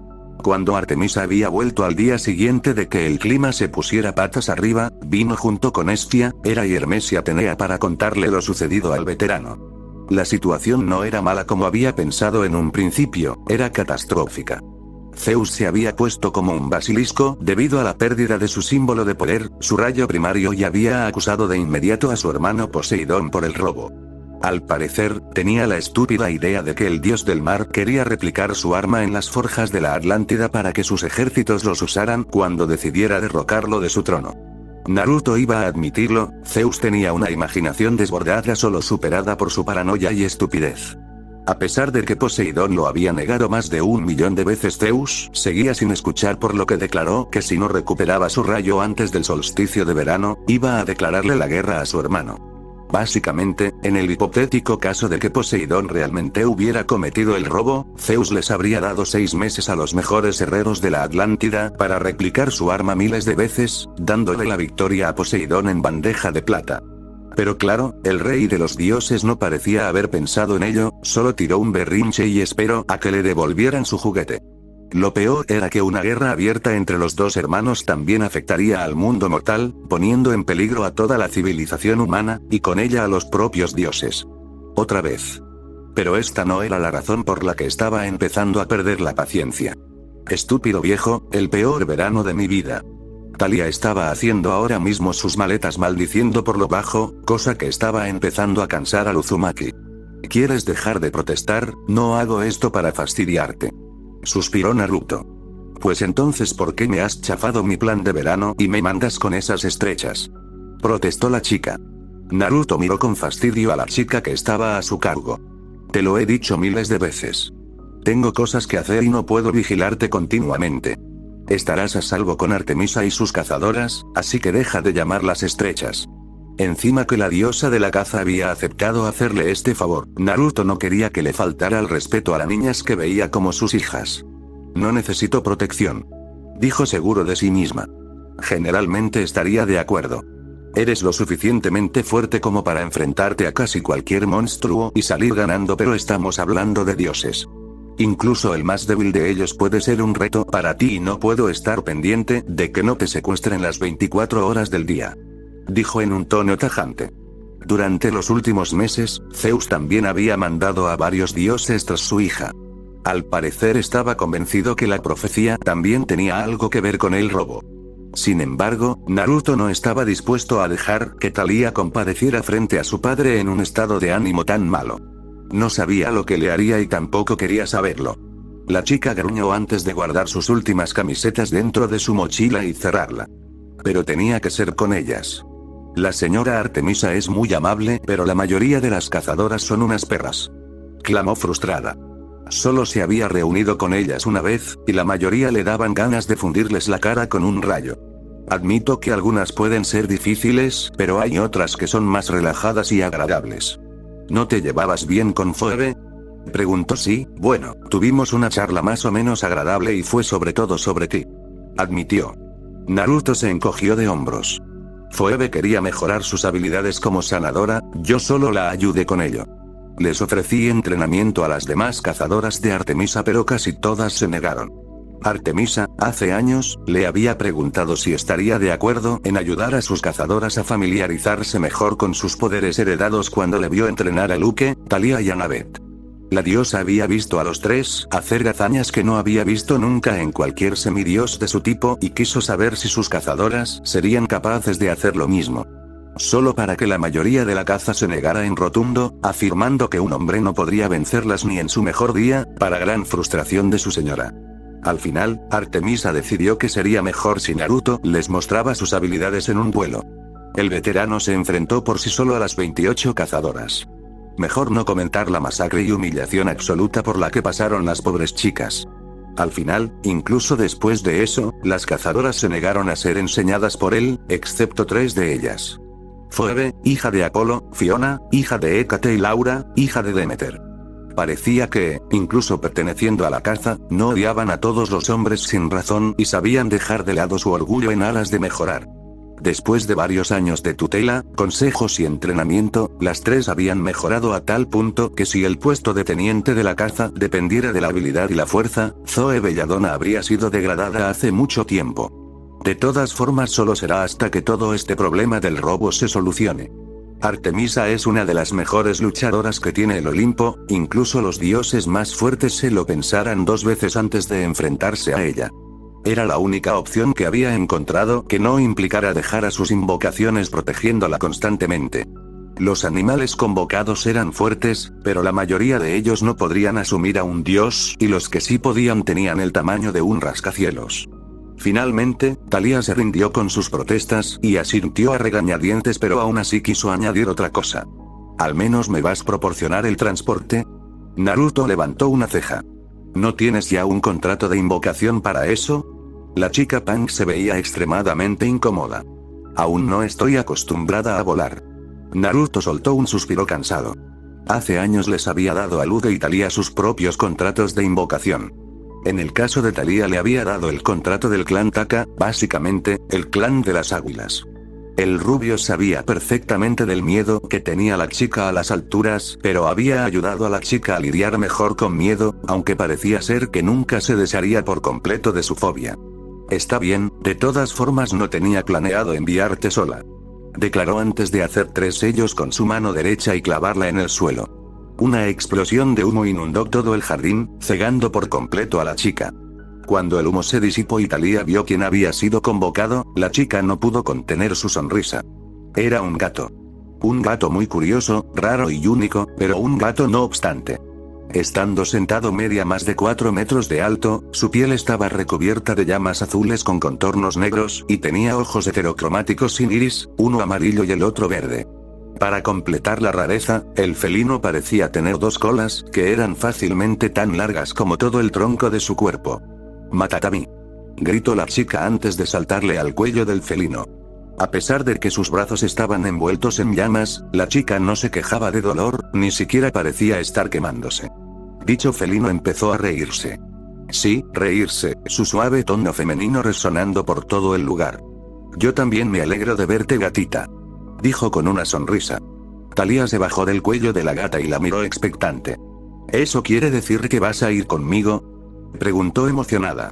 Cuando Artemisa había vuelto al día siguiente de que el clima se pusiera patas arriba, vino junto con Hestia, Hera y Hermes y Atenea para contarle lo sucedido al veterano. La situación no era mala como había pensado en un principio, era catastrófica. Zeus se había puesto como un basilisco debido a la pérdida de su símbolo de poder, su rayo primario, y había acusado de inmediato a su hermano Poseidón por el robo. Al parecer, tenía la estúpida idea de que el dios del mar quería replicar su arma en las forjas de la Atlántida para que sus ejércitos los usaran cuando decidiera derrocarlo de su trono. Naruto iba a admitirlo, Zeus tenía una imaginación desbordada solo superada por su paranoia y estupidez. A pesar de que Poseidón lo había negado más de 1.000.000 de veces, Zeus seguía sin escuchar, por lo que declaró que si no recuperaba su rayo antes del solsticio de verano, iba a declararle la guerra a su hermano. Básicamente, en el hipotético caso de que Poseidón realmente hubiera cometido el robo, Zeus les habría dado 6 meses a los mejores herreros de la Atlántida para replicar su arma miles de veces, dándole la victoria a Poseidón en bandeja de plata. Pero claro, el rey de los dioses no parecía haber pensado en ello, solo tiró un berrinche y esperó a que le devolvieran su juguete. Lo peor era que una guerra abierta entre los dos hermanos también afectaría al mundo mortal, poniendo en peligro a toda la civilización humana, y con ella a los propios dioses. Otra vez. Pero esta no era la razón por la que estaba empezando a perder la paciencia. Estúpido viejo, el peor verano de mi vida. Thalía estaba haciendo ahora mismo sus maletas maldiciendo por lo bajo, cosa que estaba empezando a cansar a Uzumaki. ¿Quieres dejar de protestar? No hago esto para fastidiarte. Suspiró Naruto. Pues entonces ¿por qué me has chafado mi plan de verano y me mandas con esas estrechas? Protestó la chica. Naruto miró con fastidio a la chica que estaba a su cargo. Te lo he dicho miles de veces. Tengo cosas que hacer y no puedo vigilarte continuamente. Estarás a salvo con Artemisa y sus cazadoras, así que deja de llamarlas estrechas. Encima que la diosa de la caza había aceptado hacerle este favor, Naruto no quería que le faltara el respeto a las niñas que veía como sus hijas. No necesito protección, dijo seguro de sí misma. Generalmente estaría de acuerdo. Eres lo suficientemente fuerte como para enfrentarte a casi cualquier monstruo y salir ganando, pero estamos hablando de dioses. Incluso el más débil de ellos puede ser un reto para ti y no puedo estar pendiente de que no te secuestren las 24 horas del día. Dijo en un tono tajante. Durante los últimos meses, Zeus también había mandado a varios dioses tras su hija. Al parecer estaba convencido que la profecía también tenía algo que ver con el robo. Sin embargo, Naruto no estaba dispuesto a dejar que Thalía compadeciera frente a su padre en un estado de ánimo tan malo. No sabía lo que le haría y tampoco quería saberlo. La chica gruñó antes de guardar sus últimas camisetas dentro de su mochila y cerrarla. Pero tenía que ser con ellas. La señora Artemisa es muy amable, pero la mayoría de las cazadoras son unas perras. Clamó frustrada. Solo se había reunido con ellas una vez, y la mayoría le daban ganas de fundirles la cara con un rayo. Admito que algunas pueden ser difíciles, pero hay otras que son más relajadas y agradables. ¿No te llevabas bien con Phoebe? Preguntó. Sí, bueno, tuvimos una charla más o menos agradable y fue sobre todo sobre ti. Admitió. Naruto se encogió de hombros. Phoebe quería mejorar sus habilidades como sanadora, yo solo la ayudé con ello. Les ofrecí entrenamiento a las demás cazadoras de Artemisa, pero casi todas se negaron. Artemisa, hace años, le había preguntado si estaría de acuerdo en ayudar a sus cazadoras a familiarizarse mejor con sus poderes heredados cuando le vio entrenar a Luke, Thalía y Annabeth. La diosa había visto a los tres hacer hazañas que no había visto nunca en cualquier semidios de su tipo y quiso saber si sus cazadoras serían capaces de hacer lo mismo. Solo para que la mayoría de la caza se negara en rotundo, afirmando que un hombre no podría vencerlas ni en su mejor día, para gran frustración de su señora. Al final, Artemisa decidió que sería mejor si Naruto les mostraba sus habilidades en un duelo. El veterano se enfrentó por sí solo a las 28 cazadoras. Mejor no comentar la masacre y humillación absoluta por la que pasaron las pobres chicas. Al final, incluso después de eso, las cazadoras se negaron a ser enseñadas por él, excepto 3 de ellas. Phoebe, hija de Apolo; Fiona, hija de Hécate; y Laura, hija de Demeter. Parecía que, incluso perteneciendo a la caza, no odiaban a todos los hombres sin razón y sabían dejar de lado su orgullo en aras de mejorar. Después de varios años de tutela, consejos y entrenamiento, las tres habían mejorado a tal punto que si el puesto de teniente de la caza dependiera de la habilidad y la fuerza, Zoe Belladonna habría sido degradada hace mucho tiempo. De todas formas solo será hasta que todo este problema del robo se solucione. Artemisa es una de las mejores luchadoras que tiene el Olimpo, incluso los dioses más fuertes se lo pensaran dos veces antes de enfrentarse a ella. Era la única opción que había encontrado que no implicara dejar a sus invocaciones protegiéndola constantemente. Los animales convocados eran fuertes, pero la mayoría de ellos no podrían asumir a un dios, y los que sí podían tenían el tamaño de un rascacielos. Finalmente, Thalía se rindió con sus protestas, y asintió a regañadientes, pero aún así quiso añadir otra cosa. ¿Al menos me vas a proporcionar el transporte? Naruto levantó una ceja. ¿No tienes ya un contrato de invocación para eso? La chica punk se veía extremadamente incómoda. Aún no estoy acostumbrada a volar. Naruto soltó un suspiro cansado. Hace años les había dado a Lude y Thalía sus propios contratos de invocación. En el caso de Thalía le había dado el contrato del clan Taka, básicamente, el clan de las águilas. El rubio sabía perfectamente del miedo que tenía la chica a las alturas, pero había ayudado a la chica a lidiar mejor con miedo, aunque parecía ser que nunca se desharía por completo de su fobia. Está bien, de todas formas no tenía planeado enviarte sola. Declaró antes de hacer 3 sellos con su mano derecha y clavarla en el suelo. Una explosión de humo inundó todo el jardín, cegando por completo a la chica. Cuando el humo se disipó y Thalía vio quién había sido convocado, la chica no pudo contener su sonrisa. Era un gato. Un gato muy curioso, raro y único, pero un gato no obstante. Estando sentado media más de 4 metros de alto, su piel estaba recubierta de llamas azules con contornos negros, y tenía ojos heterocromáticos sin iris, uno amarillo y el otro verde. Para completar la rareza, el felino parecía tener 2 colas, que eran fácilmente tan largas como todo el tronco de su cuerpo. «Matatami», gritó la chica antes de saltarle al cuello del felino. A pesar de que sus brazos estaban envueltos en llamas, la chica no se quejaba de dolor, ni siquiera parecía estar quemándose. Dicho felino empezó a reírse. Sí, reírse, su suave tono femenino resonando por todo el lugar. «Yo también me alegro de verte, gatita», dijo con una sonrisa. Thalía se bajó del cuello de la gata y la miró expectante. «¿Eso quiere decir que vas a ir conmigo?», preguntó emocionada.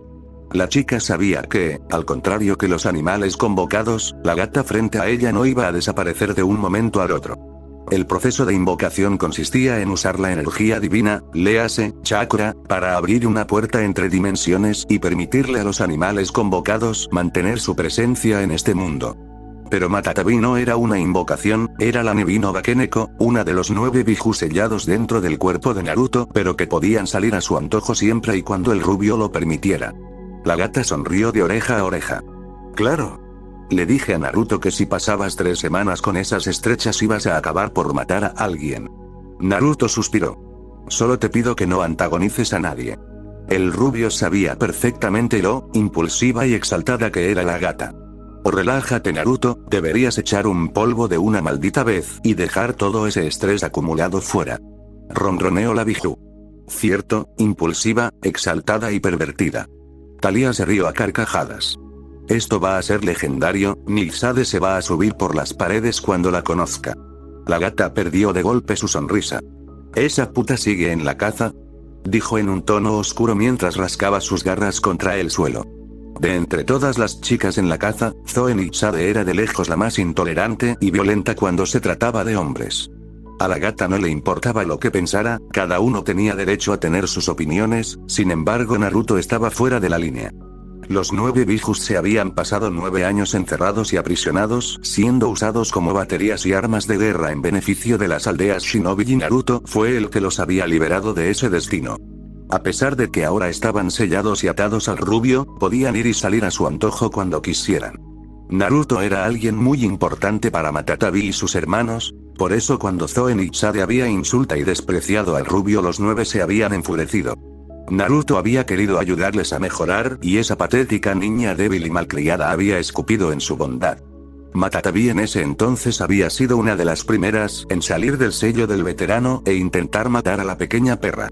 La chica sabía que, al contrario que los animales convocados, la gata frente a ella no iba a desaparecer de un momento al otro. El proceso de invocación consistía en usar la energía divina, léase, chakra, para abrir una puerta entre dimensiones y permitirle a los animales convocados mantener su presencia en este mundo. Pero Matatabi no era una invocación, era la Nebino Bakeneko, una de los 9 bijus sellados dentro del cuerpo de Naruto, pero que podían salir a su antojo siempre y cuando el rubio lo permitiera. La gata sonrió de oreja a oreja. «Claro. Le dije a Naruto que si pasabas 3 semanas con esas estrechas ibas a acabar por matar a alguien». Naruto suspiró. «Solo te pido que no antagonices a nadie». El rubio sabía perfectamente lo impulsiva y exaltada que era la gata. «O relájate, Naruto, deberías echar un polvo de una maldita vez y dejar todo ese estrés acumulado fuera». Ronroneó la biju. «Cierto, impulsiva, exaltada y pervertida». Thalía se rió a carcajadas. «Esto va a ser legendario, Nilsade se va a subir por las paredes cuando la conozca». La gata perdió de golpe su sonrisa. «¿Esa puta sigue en la caza?», dijo en un tono oscuro mientras rascaba sus garras contra el suelo. De entre todas las chicas en la caza, Zoe Nilsade era de lejos la más intolerante y violenta cuando se trataba de hombres. A la gata no le importaba lo que pensara, cada uno tenía derecho a tener sus opiniones, sin embargo Naruto estaba fuera de la línea. Los 9 bijus se habían pasado 9 años encerrados y aprisionados, siendo usados como baterías y armas de guerra en beneficio de las aldeas shinobi, y Naruto fue el que los había liberado de ese destino. A pesar de que ahora estaban sellados y atados al rubio, podían ir y salir a su antojo cuando quisieran. Naruto era alguien muy importante para Matatabi y sus hermanos, por eso cuando Zoe Nilsade había insultado y despreciado al rubio los 9 se habían enfurecido. Naruto había querido ayudarles a mejorar y esa patética niña débil y malcriada había escupido en su bondad. Matatabi en ese entonces había sido una de las primeras en salir del sello del veterano e intentar matar a la pequeña perra.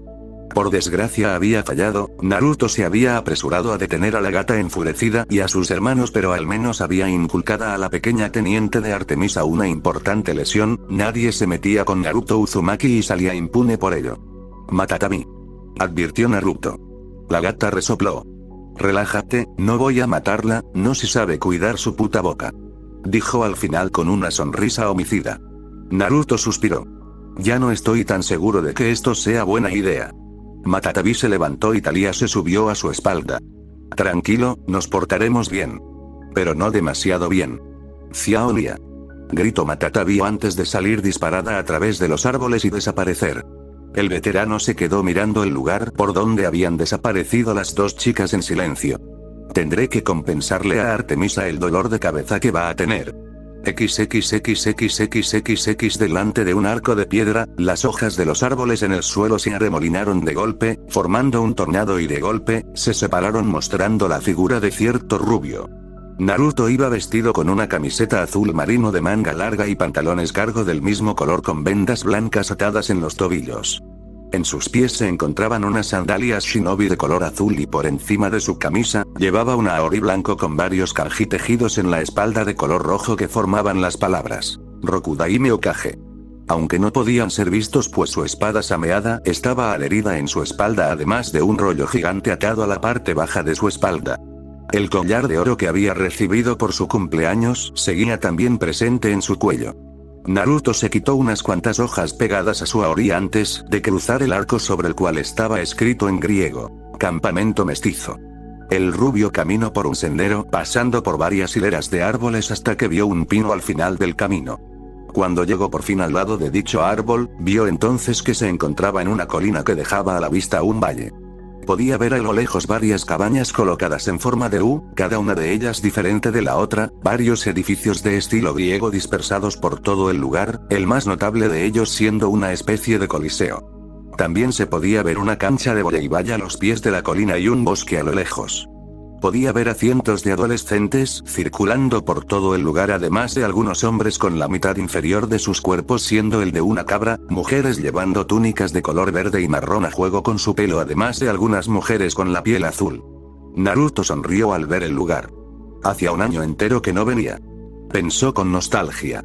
Por desgracia había fallado, Naruto se había apresurado a detener a la gata enfurecida y a sus hermanos, pero al menos había inculcada a la pequeña teniente de Artemisa una importante lesión. Nadie se metía con Naruto Uzumaki y salía impune por ello. «Matatami», advirtió Naruto. La gata resopló. «Relájate, no voy a matarla, no si sabe cuidar su puta boca», dijo al final con una sonrisa homicida. Naruto suspiró. «Ya no estoy tan seguro de que esto sea buena idea». Matatabi se levantó y Thalía se subió a su espalda. «Tranquilo, nos portaremos bien. Pero no demasiado bien». «Xiaolia», gritó Matatabi antes de salir disparada a través de los árboles y desaparecer. El veterano se quedó mirando el lugar por donde habían desaparecido las dos chicas en silencio. «Tendré que compensarle a Artemisa el dolor de cabeza que va a tener». XXXXXXX delante de un arco de piedra, las hojas de los árboles en el suelo se arremolinaron de golpe, formando un tornado y de golpe, se separaron mostrando la figura de cierto rubio. Naruto iba vestido con una camiseta azul marino de manga larga y pantalones cargo del mismo color con vendas blancas atadas en los tobillos. En sus pies se encontraban unas sandalias shinobi de color azul y por encima de su camisa, llevaba un aori blanco con varios kanji tejidos en la espalda de color rojo que formaban las palabras Rokudaime Hokage. Aunque no podían ser vistos pues su espada sameada estaba adherida en su espalda además de un rollo gigante atado a la parte baja de su espalda. El collar de oro que había recibido por su cumpleaños seguía también presente en su cuello. Naruto se quitó unas cuantas hojas pegadas a su aori antes de cruzar el arco sobre el cual estaba escrito en griego: Campamento Mestizo. El rubio caminó por un sendero pasando por varias hileras de árboles hasta que vio un pino al final del camino. Cuando llegó por fin al lado de dicho árbol, vio entonces que se encontraba en una colina que dejaba a la vista un valle. Podía ver a lo lejos varias cabañas colocadas en forma de U, cada una de ellas diferente de la otra, varios edificios de estilo griego dispersados por todo el lugar, el más notable de ellos siendo una especie de coliseo. También se podía ver una cancha de voleibol a los pies de la colina y un bosque a lo lejos. Podía ver a cientos de adolescentes circulando por todo el lugar además de algunos hombres con la mitad inferior de sus cuerpos siendo el de una cabra, mujeres llevando túnicas de color verde y marrón a juego con su pelo además de algunas mujeres con la piel azul. Naruto sonrió al ver el lugar. Hacía un año entero que no venía. Pensó con nostalgia.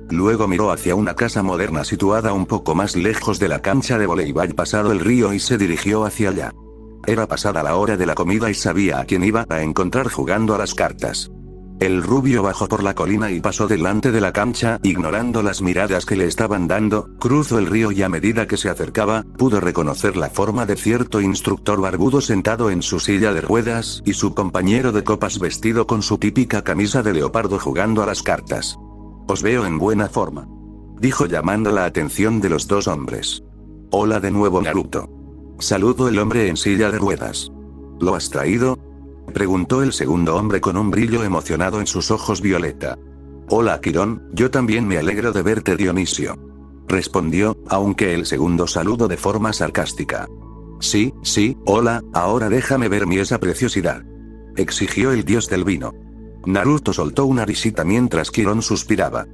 Luego miró hacia una casa moderna situada un poco más lejos de la cancha de voleibol pasado el río y se dirigió hacia allá. Era pasada la hora de la comida y sabía a quién iba a encontrar jugando a las cartas. El rubio bajó por la colina y pasó delante de la cancha, ignorando las miradas que le estaban dando, cruzó el río y a medida que se acercaba, pudo reconocer la forma de cierto instructor barbudo sentado en su silla de ruedas, y su compañero de copas vestido con su típica camisa de leopardo jugando a las cartas. «Os veo en buena forma», dijo llamando la atención de los dos hombres. «Hola de nuevo Naruto», saludó el hombre en silla de ruedas. «¿Lo has traído?», preguntó el segundo hombre con un brillo emocionado en sus ojos violeta. «Hola Quirón, yo también me alegro de verte Dionisio», respondió, aunque el segundo saludó de forma sarcástica. «Sí, hola, ahora déjame ver esa preciosidad», exigió el dios del vino. Naruto soltó una risita mientras Quirón suspiraba.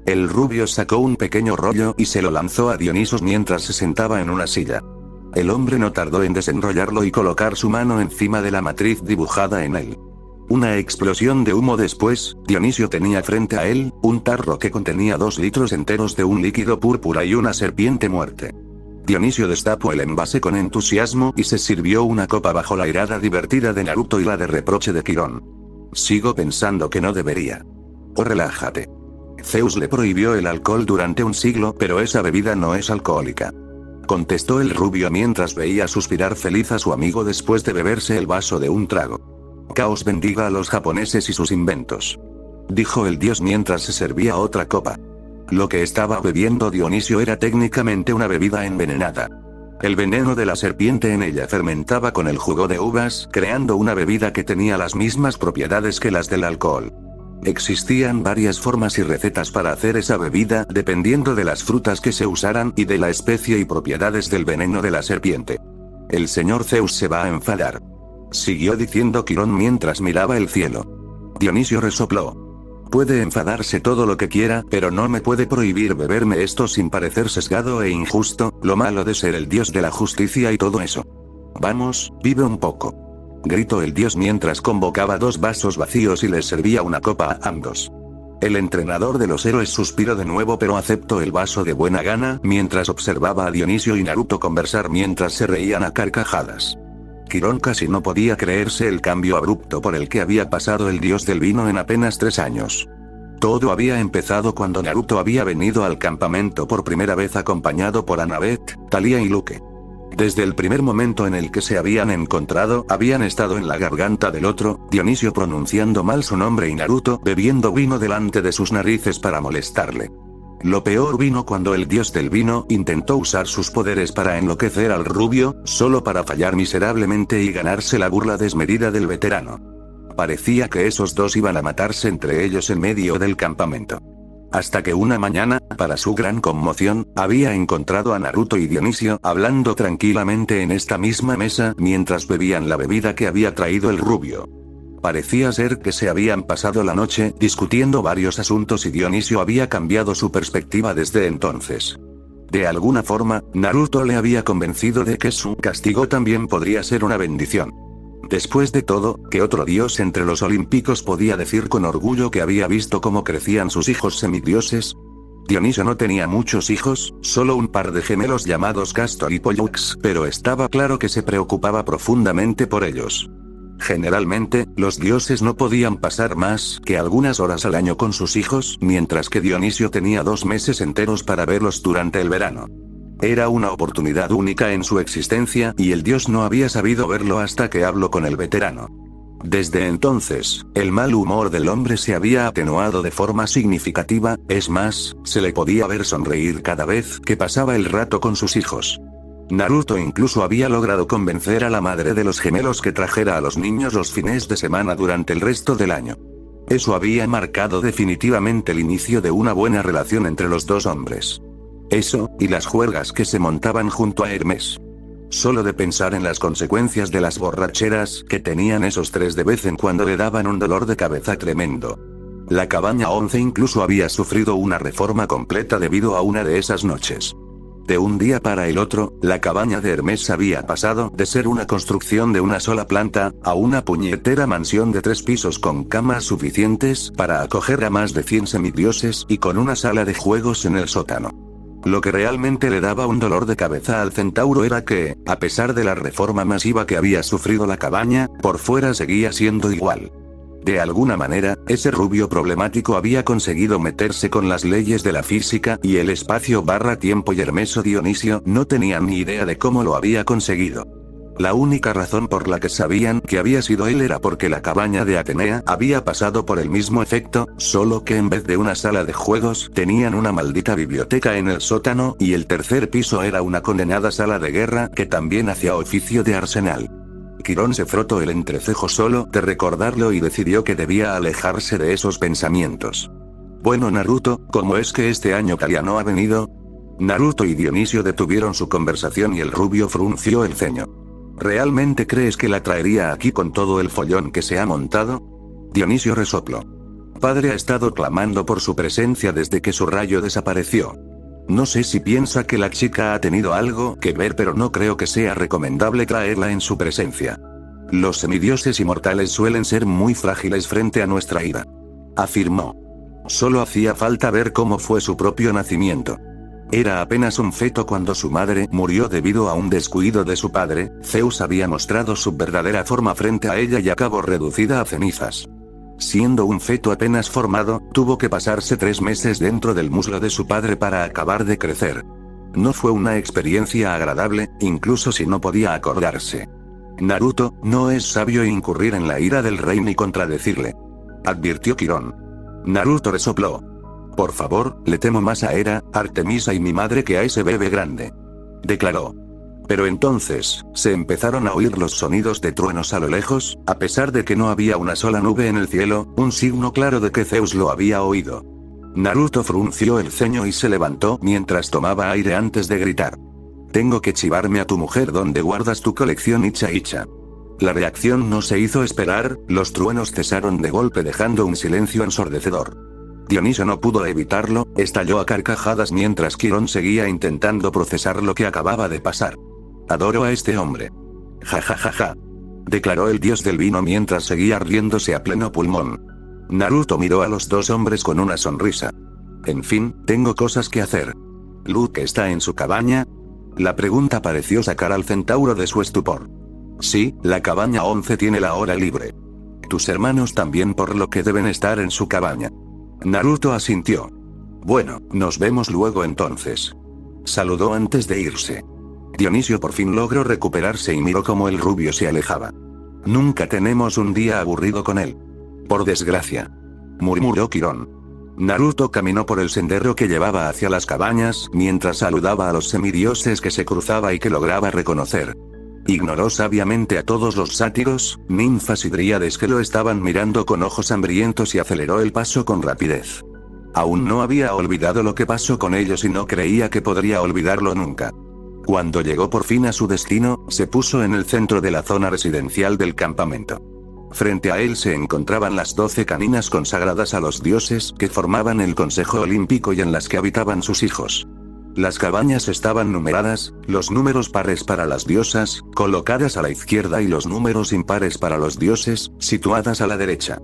El rubio sacó un pequeño rollo y se lo lanzó a Dionisos mientras se sentaba en una silla. El hombre no tardó en desenrollarlo y colocar su mano encima de la matriz dibujada en él. Una explosión de humo después, Dionisio tenía frente a él, un tarro que contenía 2 litros enteros de un líquido púrpura y una serpiente muerte. Dionisio destapó el envase con entusiasmo y se sirvió una copa bajo la mirada divertida de Naruto y la de reproche de Quirón. «Sigo pensando que no debería». «Oh, relájate. Zeus le prohibió el alcohol durante un siglo, pero esa bebida no es alcohólica», contestó el rubio mientras veía suspirar feliz a su amigo después de beberse el vaso de un trago. «Caos bendiga a los japoneses y sus inventos», dijo el dios mientras se servía otra copa. Lo que estaba bebiendo Dionisio era técnicamente una bebida envenenada. El veneno de la serpiente en ella fermentaba con el jugo de uvas, creando una bebida que tenía las mismas propiedades que las del alcohol. Existían varias formas y recetas para hacer esa bebida, dependiendo de las frutas que se usaran y de la especie y propiedades del veneno de la serpiente. «El señor Zeus se va a enfadar», siguió diciendo Quirón mientras miraba el cielo. Dionisio resopló. Puede enfadarse todo lo que quiera, pero no me puede prohibir beberme esto sin parecer sesgado e injusto, lo malo de ser el dios de la justicia y todo eso. Vamos, vive un poco. Gritó el dios mientras convocaba 2 vasos vacíos y les servía una copa a ambos. El entrenador de los héroes suspiró de nuevo pero aceptó el vaso de buena gana, mientras observaba a Dionisio y Naruto conversar mientras se reían a carcajadas. Quirón casi no podía creerse el cambio abrupto por el que había pasado el dios del vino en apenas 3 años. Todo había empezado cuando Naruto había venido al campamento por primera vez acompañado por Annabeth, Thalía y Luke. Desde el primer momento en el que se habían encontrado, habían estado en la garganta del otro, Dionisio pronunciando mal su nombre y Naruto bebiendo vino delante de sus narices para molestarle. Lo peor vino cuando el dios del vino intentó usar sus poderes para enloquecer al rubio, solo para fallar miserablemente y ganarse la burla desmedida del veterano. Parecía que esos dos iban a matarse entre ellos en medio del campamento. Hasta que una mañana, para su gran conmoción, había encontrado a Naruto y Dionisio hablando tranquilamente en esta misma mesa mientras bebían la bebida que había traído el rubio. Parecía ser que se habían pasado la noche discutiendo varios asuntos y Dionisio había cambiado su perspectiva desde entonces. De alguna forma, Naruto le había convencido de que su castigo también podría ser una bendición. Después de todo, ¿qué otro dios entre los olímpicos podía decir con orgullo que había visto cómo crecían sus hijos semidioses? Dionisio no tenía muchos hijos, solo un par de gemelos llamados Castor y Pollux, pero estaba claro que se preocupaba profundamente por ellos. Generalmente, los dioses no podían pasar más que algunas horas al año con sus hijos, mientras que Dionisio tenía 2 meses enteros para verlos durante el verano. Era una oportunidad única en su existencia, y el dios no había sabido verlo hasta que habló con el veterano. Desde entonces, el mal humor del hombre se había atenuado de forma significativa, es más, se le podía ver sonreír cada vez que pasaba el rato con sus hijos. Naruto incluso había logrado convencer a la madre de los gemelos que trajera a los niños los fines de semana durante el resto del año. Eso había marcado definitivamente el inicio de una buena relación entre los dos hombres. Eso, y las juergas que se montaban junto a Hermes. Solo de pensar en las consecuencias de las borracheras que tenían esos 3 de vez en cuando le daban un dolor de cabeza tremendo. La cabaña 11 incluso había sufrido una reforma completa debido a una de esas noches. De un día para el otro, la cabaña de Hermes había pasado de ser una construcción de una sola planta, a una puñetera mansión de 3 pisos con camas suficientes para acoger a más de 100 semidioses y con una sala de juegos en el sótano. Lo que realmente le daba un dolor de cabeza al centauro era que, a pesar de la reforma masiva que había sufrido la cabaña, por fuera seguía siendo igual. De alguna manera, ese rubio problemático había conseguido meterse con las leyes de la física y el espacio/tiempo y Hermes o Dionisio no tenían ni idea de cómo lo había conseguido. La única razón por la que sabían que había sido él era porque la cabaña de Atenea había pasado por el mismo efecto, solo que en vez de una sala de juegos, tenían una maldita biblioteca en el sótano y el tercer piso era una condenada sala de guerra que también hacía oficio de arsenal. Quirón se frotó el entrecejo solo de recordarlo y decidió que debía alejarse de esos pensamientos. Bueno Naruto, ¿cómo es que este año Thalía no ha venido? Naruto y Dionisio detuvieron su conversación y el rubio frunció el ceño. ¿Realmente crees que la traería aquí con todo el follón que se ha montado? Dionisio resopló. Padre ha estado clamando por su presencia desde que su rayo desapareció. No sé si piensa que la chica ha tenido algo que ver, pero no creo que sea recomendable traerla en su presencia. Los semidioses inmortales suelen ser muy frágiles frente a nuestra ira. Afirmó. Solo hacía falta ver cómo fue su propio nacimiento. Era apenas un feto cuando su madre murió debido a un descuido de su padre. Zeus había mostrado su verdadera forma frente a ella y acabó reducida a cenizas. Siendo un feto apenas formado, tuvo que pasarse 3 meses dentro del muslo de su padre para acabar de crecer. No fue una experiencia agradable, incluso si no podía acordarse. Naruto, no es sabio incurrir en la ira del rey ni contradecirle. Advirtió Quirón. Naruto resopló. Por favor, le temo más a Hera, Artemisa y mi madre que a ese bebé grande. Declaró. Pero entonces, se empezaron a oír los sonidos de truenos a lo lejos, a pesar de que no había una sola nube en el cielo, un signo claro de que Zeus lo había oído. Naruto frunció el ceño y se levantó mientras tomaba aire antes de gritar. Tengo que chivarme a tu mujer donde guardas tu colección Icha Icha. La reacción no se hizo esperar, los truenos cesaron de golpe dejando un silencio ensordecedor. Dionisio no pudo evitarlo, estalló a carcajadas mientras Quirón seguía intentando procesar lo que acababa de pasar. Adoro a este hombre. Ja ja ja ja. Declaró el dios del vino mientras seguía riéndose a pleno pulmón. Naruto miró a los dos hombres con una sonrisa. En fin, tengo cosas que hacer. ¿Luke está en su cabaña? La pregunta pareció sacar al centauro de su estupor. Sí, la cabaña 11 tiene la hora libre. Tus hermanos también, por lo que deben estar en su cabaña. Naruto asintió. Bueno, nos vemos luego entonces. Saludó antes de irse. Dionisio por fin logró recuperarse y miró cómo el rubio se alejaba. Nunca tenemos un día aburrido con él. Por desgracia. Murmuró Quirón. Naruto caminó por el sendero que llevaba hacia las cabañas, mientras saludaba a los semidioses que se cruzaba y que lograba reconocer. Ignoró sabiamente a todos los sátiros, ninfas y dríades que lo estaban mirando con ojos hambrientos y aceleró el paso con rapidez. Aún no había olvidado lo que pasó con ellos y no creía que podría olvidarlo nunca. Cuando llegó por fin a su destino, se puso en el centro de la zona residencial del campamento. Frente a él se encontraban las 12 caninas consagradas a los dioses que formaban el Consejo Olímpico y en las que habitaban sus hijos. Las cabañas estaban numeradas, los números pares para las diosas, colocadas a la izquierda y los números impares para los dioses, situadas a la derecha.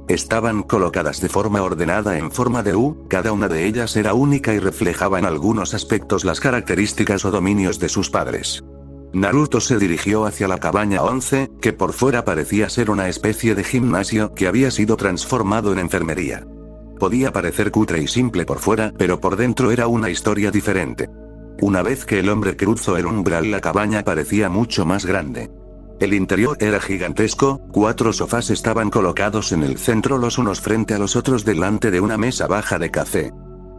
Estaban colocadas de forma ordenada en forma de U, cada una de ellas era única y reflejaba en algunos aspectos las características o dominios de sus padres. Naruto se dirigió hacia la cabaña 11, que por fuera parecía ser una especie de gimnasio que había sido transformado en enfermería. Podía parecer cutre y simple por fuera, pero por dentro era una historia diferente. Una vez que el hombre cruzó el umbral, la cabaña parecía mucho más grande. El interior era gigantesco, 4 sofás estaban colocados en el centro los unos frente a los otros delante de una mesa baja de café.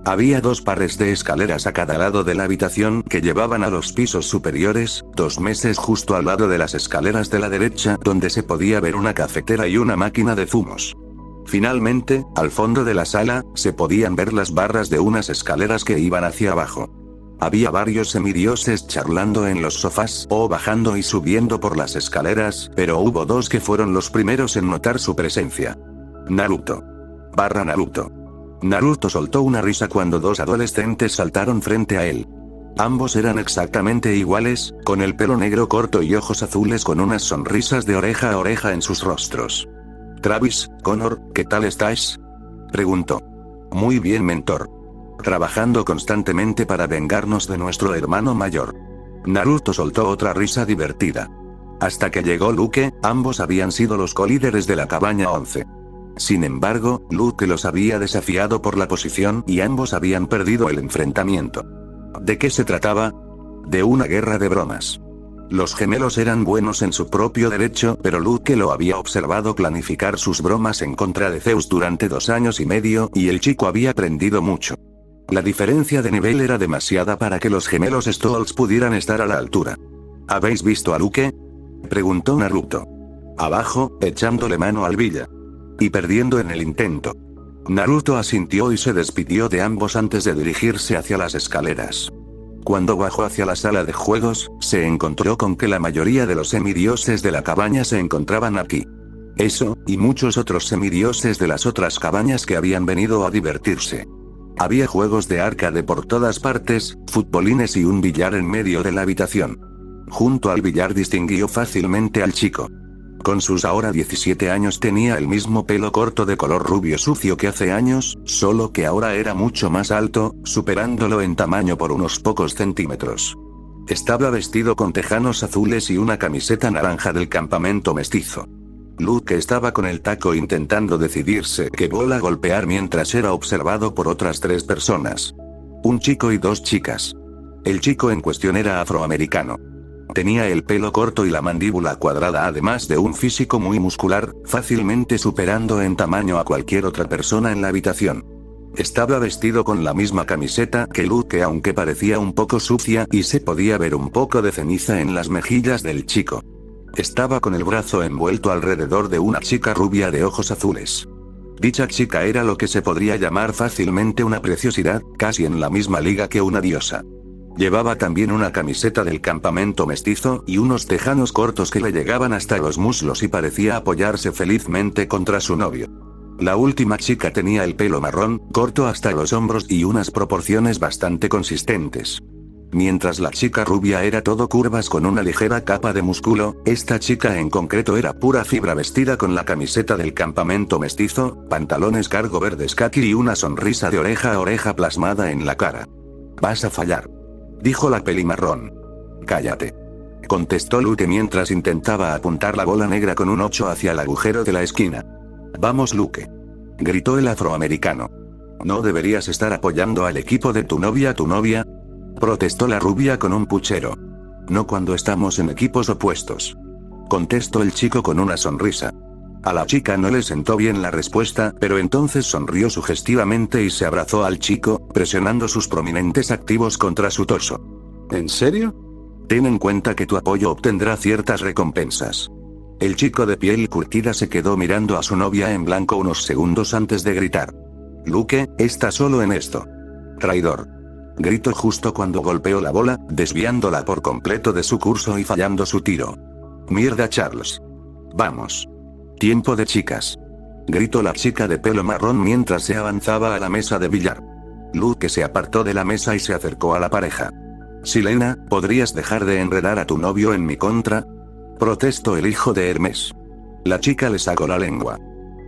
Había 2 pares de escaleras a cada lado de la habitación que llevaban a los pisos superiores, 2 mesas justo al lado de las escaleras de la derecha donde se podía ver una cafetera y una máquina de zumos. Finalmente, al fondo de la sala, se podían ver las barras de unas escaleras que iban hacia abajo. Había varios semidioses charlando en los sofás o bajando y subiendo por las escaleras, pero hubo 2 que fueron los primeros en notar su presencia. Naruto. Naruto. Naruto soltó una risa cuando 2 adolescentes saltaron frente a él. Ambos eran exactamente iguales, con el pelo negro corto y ojos azules con unas sonrisas de oreja a oreja en sus rostros. Travis, Connor, ¿qué tal estáis? Preguntó. Muy bien, mentor. Trabajando constantemente para vengarnos de nuestro hermano mayor. Naruto soltó otra risa divertida. Hasta que llegó Luke, ambos habían sido los colíderes de la cabaña 11. Sin embargo, Luke los había desafiado por la posición y ambos habían perdido el enfrentamiento. ¿De qué se trataba? De una guerra de bromas. Los gemelos eran buenos en su propio derecho, pero Luke lo había observado planificar sus bromas en contra de Zeus durante 2 años y medio, y el chico había aprendido mucho. La diferencia de nivel era demasiada para que los gemelos Stolz pudieran estar a la altura. ¿Habéis visto a Luke? Preguntó Naruto. Abajo, echándole mano al Villa. Y perdiendo en el intento. Naruto asintió y se despidió de ambos antes de dirigirse hacia las escaleras. Cuando bajó hacia la sala de juegos, se encontró con que la mayoría de los semidioses de la cabaña se encontraban aquí. Eso, y muchos otros semidioses de las otras cabañas que habían venido a divertirse. Había juegos de arcade por todas partes, futbolines y un billar en medio de la habitación. Junto al billar distinguió fácilmente al chico. Con sus ahora 17 años tenía el mismo pelo corto de color rubio sucio que hace años, solo que ahora era mucho más alto, superándolo en tamaño por unos pocos centímetros. Estaba vestido con tejanos azules y una camiseta naranja del campamento mestizo. Luke estaba con el taco intentando decidirse qué bola golpear mientras era observado por otras 3 personas. Un chico y 2 chicas. El chico en cuestión era afroamericano. Tenía el pelo corto y la mandíbula cuadrada, además de un físico muy muscular, fácilmente superando en tamaño a cualquier otra persona en la habitación. Estaba vestido con la misma camiseta que Luke, aunque parecía un poco sucia y se podía ver un poco de ceniza en las mejillas del chico. Estaba con el brazo envuelto alrededor de una chica rubia de ojos azules. Dicha chica era lo que se podría llamar fácilmente una preciosidad, casi en la misma liga que una diosa. Llevaba también una camiseta del campamento mestizo y unos tejanos cortos que le llegaban hasta los muslos y parecía apoyarse felizmente contra su novio. La última chica tenía el pelo marrón, corto hasta los hombros y unas proporciones bastante consistentes. Mientras la chica rubia era todo curvas con una ligera capa de músculo, esta chica en concreto era pura fibra vestida con la camiseta del campamento mestizo, pantalones cargo verdes caqui y una sonrisa de oreja a oreja plasmada en la cara. «Vas a fallar», dijo la pelimarrón. «Cállate», contestó Luke mientras intentaba apuntar la bola negra con un 8 hacia el agujero de la esquina. «Vamos, Luke», gritó el afroamericano. «¿No deberías estar apoyando al equipo de tu novia?» protestó la rubia con un puchero. «No cuando estamos en equipos opuestos», contestó el chico con una sonrisa. A la chica no le sentó bien la respuesta, pero entonces sonrió sugestivamente y se abrazó al chico, presionando sus prominentes activos contra su torso. «¿En serio? Ten en cuenta que tu apoyo obtendrá ciertas recompensas». El chico de piel curtida se quedó mirando a su novia en blanco unos segundos antes de gritar. «Luke, está solo en esto». «Traidor», gritó justo cuando golpeó la bola, desviándola por completo de su curso y fallando su tiro. «Mierda, Charles. Vamos. Tiempo de chicas», gritó la chica de pelo marrón mientras se avanzaba a la mesa de billar. Luke se apartó de la mesa y se acercó a la pareja. «Silena, ¿podrías dejar de enredar a tu novio en mi contra?», protestó el hijo de Hermes. La chica le sacó la lengua.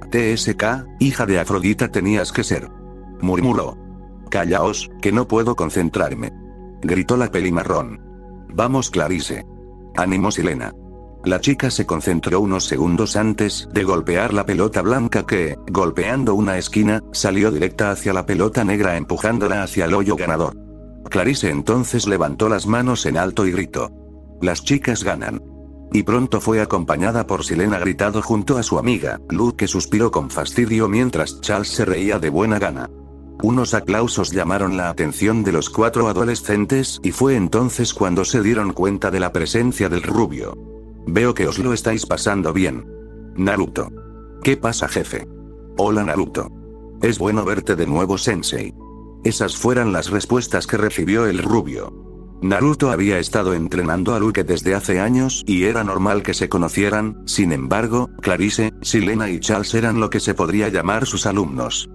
«TSK, hija de Afrodita tenías que ser», murmuró. «Callaos, que no puedo concentrarme», gritó la pelimarrón. «Vamos, Clarice. Ánimo, Silena». La chica se concentró unos segundos antes de golpear la pelota blanca que, golpeando una esquina, salió directa hacia la pelota negra empujándola hacia el hoyo ganador. Clarice entonces levantó las manos en alto y gritó: «Las chicas ganan». Y pronto fue acompañada por Silena gritando junto a su amiga, Luke, que suspiró con fastidio mientras Charles se reía de buena gana. Unos aplausos llamaron la atención de los 4 adolescentes y fue entonces cuando se dieron cuenta de la presencia del rubio. «Veo que os lo estáis pasando bien. Naruto». «¿Qué pasa, jefe?». «Hola, Naruto. Es bueno verte de nuevo, sensei». Esas fueron las respuestas que recibió el rubio. Naruto había estado entrenando a Luke desde hace años y era normal que se conocieran. Sin embargo, Clarice, Silena y Charles eran lo que se podría llamar sus alumnos.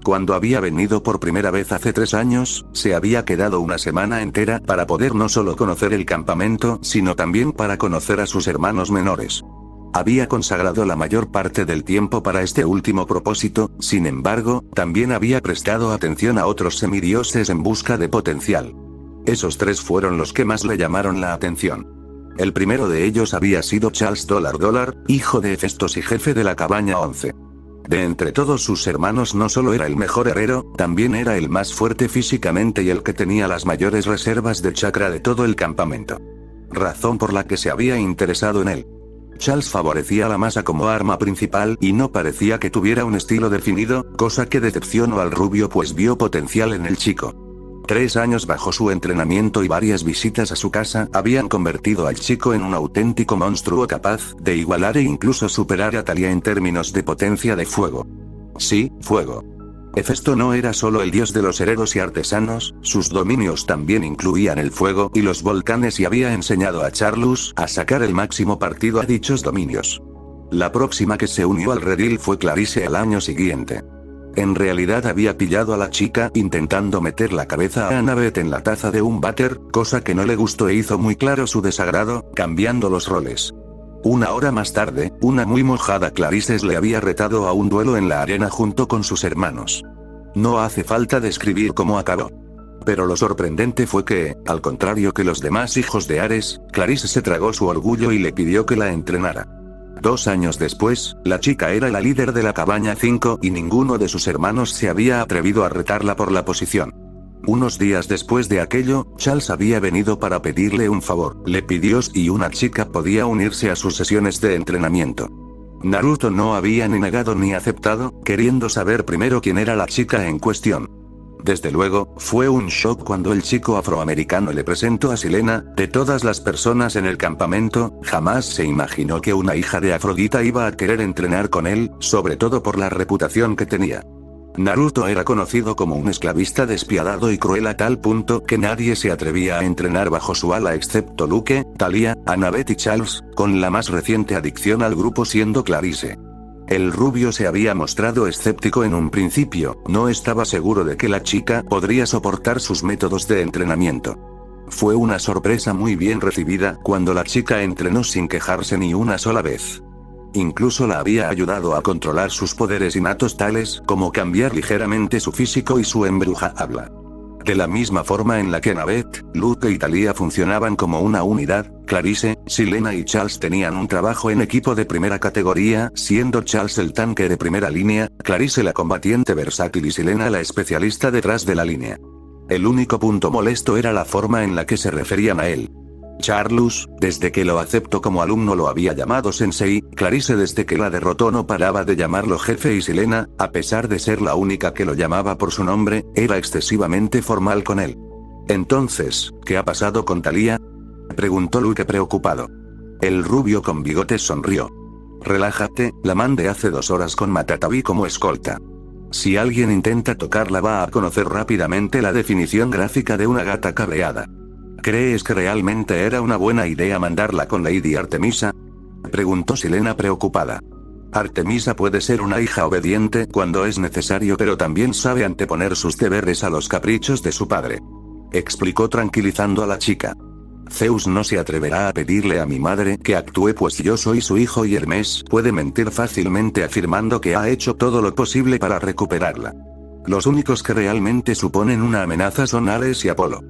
Cuando había venido por primera vez hace 3 años, se había quedado una semana entera para poder no solo conocer el campamento, sino también para conocer a sus hermanos menores. Había consagrado la mayor parte del tiempo para este último propósito, sin embargo, también había prestado atención a otros semidioses en busca de potencial. Esos 3 fueron los que más le llamaron la atención. El primero de ellos había sido Charles $, hijo de Hefestos y jefe de la cabaña 11. De entre todos sus hermanos no solo era el mejor herrero, también era el más fuerte físicamente y el que tenía las mayores reservas de chakra de todo el campamento. Razón por la que se había interesado en él. Charles favorecía la masa como arma principal y no parecía que tuviera un estilo definido, cosa que decepcionó al rubio pues vio potencial en el chico. 3 años bajo su entrenamiento y varias visitas a su casa habían convertido al chico en un auténtico monstruo capaz de igualar e incluso superar a Thalia en términos de potencia de fuego. Sí, fuego. Hefesto no era solo el dios de los herreros y artesanos, sus dominios también incluían el fuego y los volcanes y había enseñado a Charles a sacar el máximo partido a dichos dominios. La próxima que se unió al redil fue Clarice al año siguiente. En realidad había pillado a la chica intentando meter la cabeza a Annabeth en la taza de un váter, cosa que no le gustó e hizo muy claro su desagrado, cambiando los roles. Una hora más tarde, una muy mojada Clarice le había retado a un duelo en la arena junto con sus hermanos. No hace falta describir cómo acabó. Pero lo sorprendente fue que, al contrario que los demás hijos de Ares, Clarice se tragó su orgullo y le pidió que la entrenara. 2 años después, la chica era la líder de la cabaña 5 y ninguno de sus hermanos se había atrevido a retarla por la posición. Unos días después de aquello, Charles había venido para pedirle un favor. Le pidió si una chica podía unirse a sus sesiones de entrenamiento. Naruto no había ni negado ni aceptado, queriendo saber primero quién era la chica en cuestión. Desde luego, fue un shock cuando el chico afroamericano le presentó a Silena. De todas las personas en el campamento, jamás se imaginó que una hija de Afrodita iba a querer entrenar con él, sobre todo por la reputación que tenía. Naruto era conocido como un esclavista despiadado y cruel a tal punto que nadie se atrevía a entrenar bajo su ala excepto Luke, Thalia, Annabeth y Charles, con la más reciente adicción al grupo siendo Clarice. El rubio se había mostrado escéptico en un principio, no estaba seguro de que la chica podría soportar sus métodos de entrenamiento. Fue una sorpresa muy bien recibida cuando la chica entrenó sin quejarse ni una sola vez. Incluso la había ayudado a controlar sus poderes innatos tales como cambiar ligeramente su físico y su embruja habla. De la misma forma en la que Annabeth, Luke y Thalia funcionaban como una unidad, Clarice, Silena y Charles tenían un trabajo en equipo de primera categoría, siendo Charles el tanque de primera línea, Clarice la combatiente versátil y Silena la especialista detrás de la línea. El único punto molesto era la forma en la que se referían a él. Charles, desde que lo aceptó como alumno lo había llamado Sensei, Clarice desde que la derrotó no paraba de llamarlo jefe y Silena, a pesar de ser la única que lo llamaba por su nombre, era excesivamente formal con él. Entonces, ¿qué ha pasado con Thalia?, preguntó Luke preocupado. El rubio con bigotes sonrió. Relájate, la mandé hace 2 horas con Matatabi como escolta. Si alguien intenta tocarla va a conocer rápidamente la definición gráfica de una gata cabreada. ¿Crees que realmente era una buena idea mandarla con Lady Artemisa?, preguntó Silena preocupada. Artemisa puede ser una hija obediente cuando es necesario, pero también sabe anteponer sus deberes a los caprichos de su padre, explicó tranquilizando a la chica. Zeus no se atreverá a pedirle a mi madre que actúe, pues yo soy su hijo y Hermes puede mentir fácilmente afirmando que ha hecho todo lo posible para recuperarla. Los únicos que realmente suponen una amenaza son Hades y Apolo.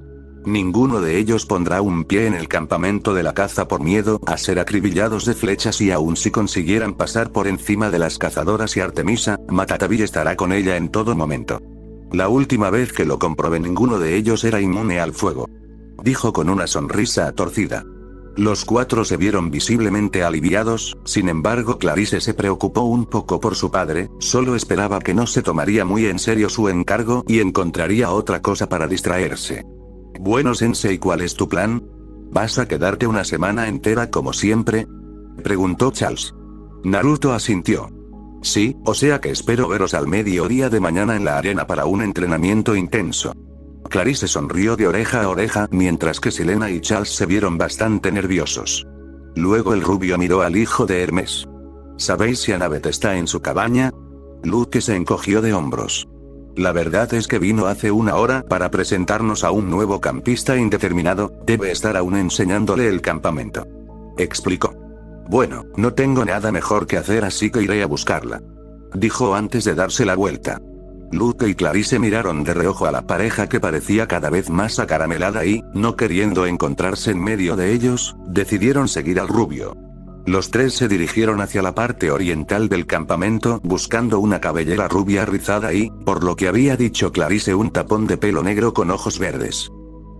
Ninguno de ellos pondrá un pie en el campamento de la caza por miedo a ser acribillados de flechas, y aun si consiguieran pasar por encima de las cazadoras y Artemisa, Matatabi estará con ella en todo momento. La última vez que lo comprobé ninguno de ellos era inmune al fuego, dijo con una sonrisa torcida. Los 4 se vieron visiblemente aliviados, sin embargo Clarice se preocupó un poco por su padre, solo esperaba que no se tomaría muy en serio su encargo y encontraría otra cosa para distraerse. Bueno Sensei, ¿cuál es tu plan? ¿Vas a quedarte una semana entera como siempre?, preguntó Charles. Naruto asintió. Sí, o sea que espero veros al mediodía de mañana en la arena para un entrenamiento intenso. Clarice sonrió de oreja a oreja mientras que Silena y Charles se vieron bastante nerviosos. Luego el rubio miró al hijo de Hermes. ¿Sabéis si Annabeth está en su cabaña? Luke se encogió de hombros. La verdad es que vino hace 1 hora para presentarnos a un nuevo campista indeterminado, debe estar aún enseñándole el campamento, explicó. Bueno, no tengo nada mejor que hacer así que iré a buscarla, dijo antes de darse la vuelta. Luke y Clarice miraron de reojo a la pareja que parecía cada vez más acaramelada y, no queriendo encontrarse en medio de ellos, decidieron seguir al rubio. Los 3 se dirigieron hacia la parte oriental del campamento buscando una cabellera rubia rizada y, por lo que había dicho Clarice, un tapón de pelo negro con ojos verdes.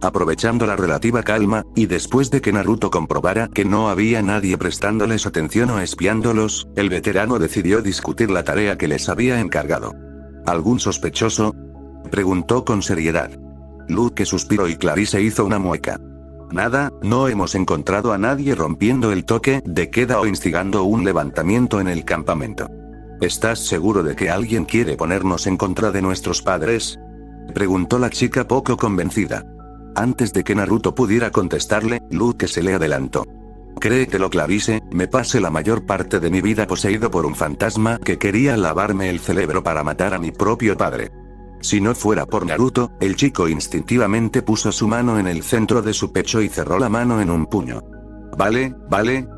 Aprovechando la relativa calma, y después de que Naruto comprobara que no había nadie prestándoles atención o espiándolos, el veterano decidió discutir la tarea que les había encargado. ¿Algún sospechoso?, preguntó con seriedad. Luke suspiró y Clarice hizo una mueca. Nada, no hemos encontrado a nadie rompiendo el toque de queda o instigando un levantamiento en el campamento. ¿Estás seguro de que alguien quiere ponernos en contra de nuestros padres?, preguntó la chica poco convencida. Antes de que Naruto pudiera contestarle, Luke se le adelantó. Créetelo Clarice, me pasé la mayor parte de mi vida poseído por un fantasma que quería lavarme el cerebro para matar a mi propio padre. Si no fuera por Naruto, el chico instintivamente puso su mano en el centro de su pecho y cerró la mano en un puño. Vale,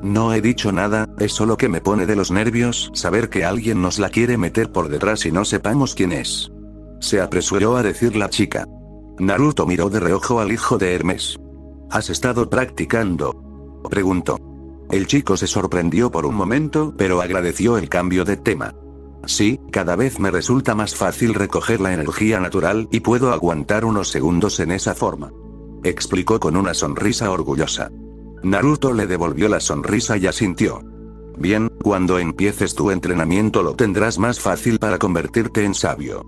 no he dicho nada, es solo que me pone de los nervios saber que alguien nos la quiere meter por detrás y no sepamos quién es, se apresuró a decir la chica. Naruto miró de reojo al hijo de Hermes. ¿Has estado practicando?, preguntó. El chico se sorprendió por un momento, pero agradeció el cambio de tema. Sí, cada vez me resulta más fácil recoger la energía natural y puedo aguantar unos segundos en esa forma, explicó con una sonrisa orgullosa. Naruto le devolvió la sonrisa y asintió. Bien, cuando empieces tu entrenamiento lo tendrás más fácil para convertirte en sabio,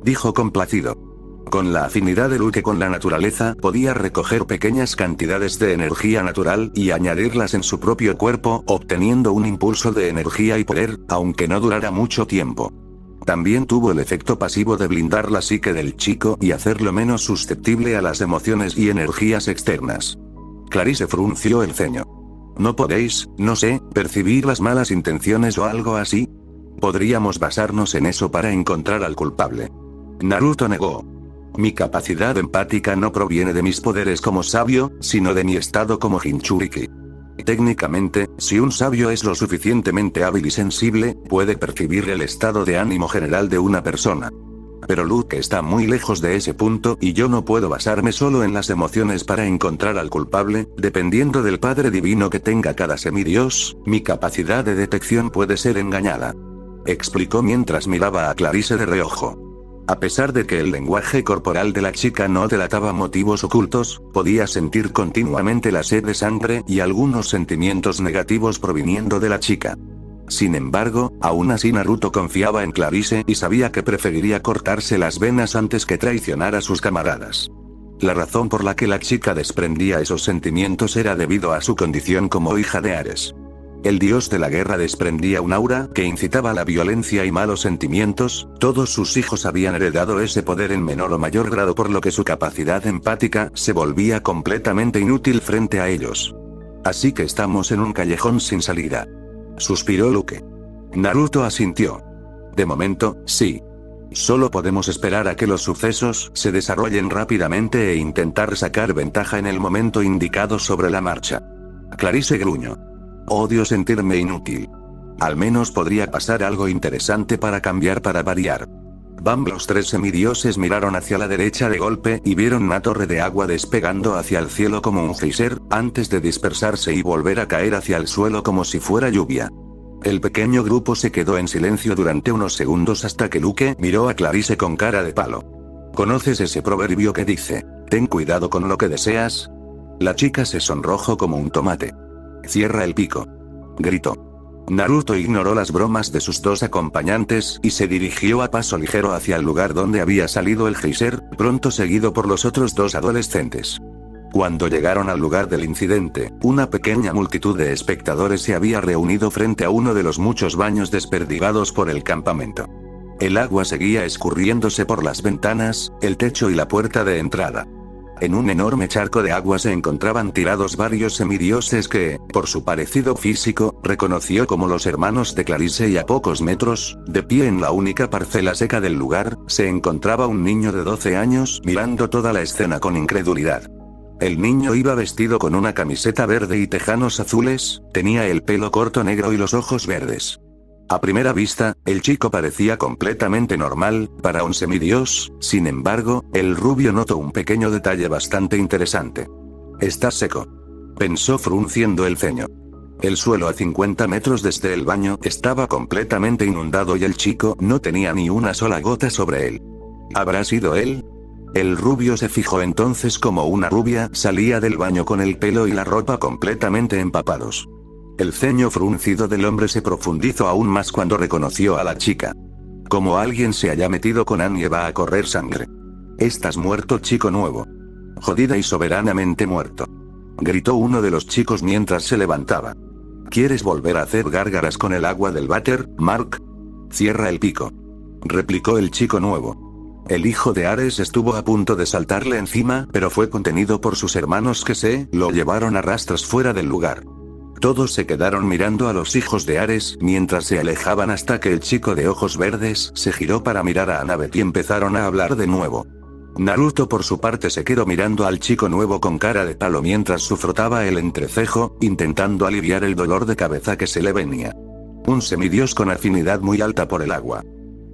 dijo complacido. Con la afinidad de Luke con la naturaleza podía recoger pequeñas cantidades de energía natural y añadirlas en su propio cuerpo, obteniendo un impulso de energía y poder, aunque no durara mucho tiempo. También tuvo el efecto pasivo de blindar la psique del chico y hacerlo menos susceptible a las emociones y energías externas. Clarice frunció el ceño. ¿No podéis, no sé, percibir las malas intenciones o algo así? Podríamos basarnos en eso para encontrar al culpable. Naruto negó. Mi capacidad empática no proviene de mis poderes como sabio, sino de mi estado como Jinchuriki. Técnicamente, si un sabio es lo suficientemente hábil y sensible, puede percibir el estado de ánimo general de una persona. Pero Luke está muy lejos de ese punto y yo no puedo basarme solo en las emociones para encontrar al culpable, dependiendo del Padre Divino que tenga cada semidios, mi capacidad de detección puede ser engañada. Explicó mientras miraba a Clarice de reojo. A pesar de que el lenguaje corporal de la chica no delataba motivos ocultos, podía sentir continuamente la sed de sangre y algunos sentimientos negativos proviniendo de la chica. Sin embargo, aún así Naruto confiaba en Clarice y sabía que preferiría cortarse las venas antes que traicionar a sus camaradas. La razón por la que la chica desprendía esos sentimientos era debido a su condición como hija de Ares. El dios de la guerra desprendía un aura que incitaba a la violencia y malos sentimientos, todos sus hijos habían heredado ese poder en menor o mayor grado por lo que su capacidad empática se volvía completamente inútil frente a ellos. Así que estamos en un callejón sin salida. Suspiró Luke. Naruto asintió. De momento, sí. Solo podemos esperar a que los sucesos se desarrollen rápidamente e intentar sacar ventaja en el momento indicado sobre la marcha. Clarice gruñó. Odio sentirme inútil. Al menos podría pasar algo interesante para cambiar para variar. Bam, los tres semidioses miraron hacia la derecha de golpe y vieron una torre de agua despegando hacia el cielo como un geyser, antes de dispersarse y volver a caer hacia el suelo como si fuera lluvia. El pequeño grupo se quedó en silencio durante unos segundos hasta que Luke miró a Clarice con cara de palo. ¿Conoces ese proverbio que dice, ten cuidado con lo que deseas? La chica se sonrojó como un tomate. Cierra el pico. Gritó. Naruto ignoró las bromas de sus dos acompañantes y se dirigió a paso ligero hacia el lugar donde había salido el geyser, pronto seguido por los otros dos adolescentes. Cuando llegaron al lugar del incidente, una pequeña multitud de espectadores se había reunido frente a uno de los muchos baños desperdigados por el campamento. El agua seguía escurriéndose por las ventanas, el techo y la puerta de entrada. En un enorme charco de agua se encontraban tirados varios semidioses que, por su parecido físico, reconoció como los hermanos de Clarice y a pocos metros, de pie en la única parcela seca del lugar, se encontraba un niño de 12 años mirando toda la escena con incredulidad. El niño iba vestido con una camiseta verde y tejanos azules, tenía el pelo corto negro y los ojos verdes. A primera vista, el chico parecía completamente normal, para un semidios, sin embargo, el rubio notó un pequeño detalle bastante interesante. «Estás seco», pensó frunciendo el ceño. El suelo a 50 metros desde el baño estaba completamente inundado y el chico no tenía ni una sola gota sobre él. ¿Habrá sido él? El rubio se fijó entonces como una rubia salía del baño con el pelo y la ropa completamente empapados. El ceño fruncido del hombre se profundizó aún más cuando reconoció a la chica. Como alguien se haya metido con Annie va a correr sangre. Estás muerto, chico nuevo. Jodida y soberanamente muerto. Gritó uno de los chicos mientras se levantaba. ¿Quieres volver a hacer gárgaras con el agua del váter, Mark? Cierra el pico. Replicó el chico nuevo. El hijo de Ares estuvo a punto de saltarle encima, pero fue contenido por sus hermanos que se lo llevaron a rastras fuera del lugar. Todos se quedaron mirando a los hijos de Ares mientras se alejaban hasta que el chico de ojos verdes se giró para mirar a Annabeth y empezaron a hablar de nuevo. Naruto por su parte se quedó mirando al chico nuevo con cara de palo mientras frotaba el entrecejo, intentando aliviar el dolor de cabeza que se le venía. Un semidios con afinidad muy alta por el agua.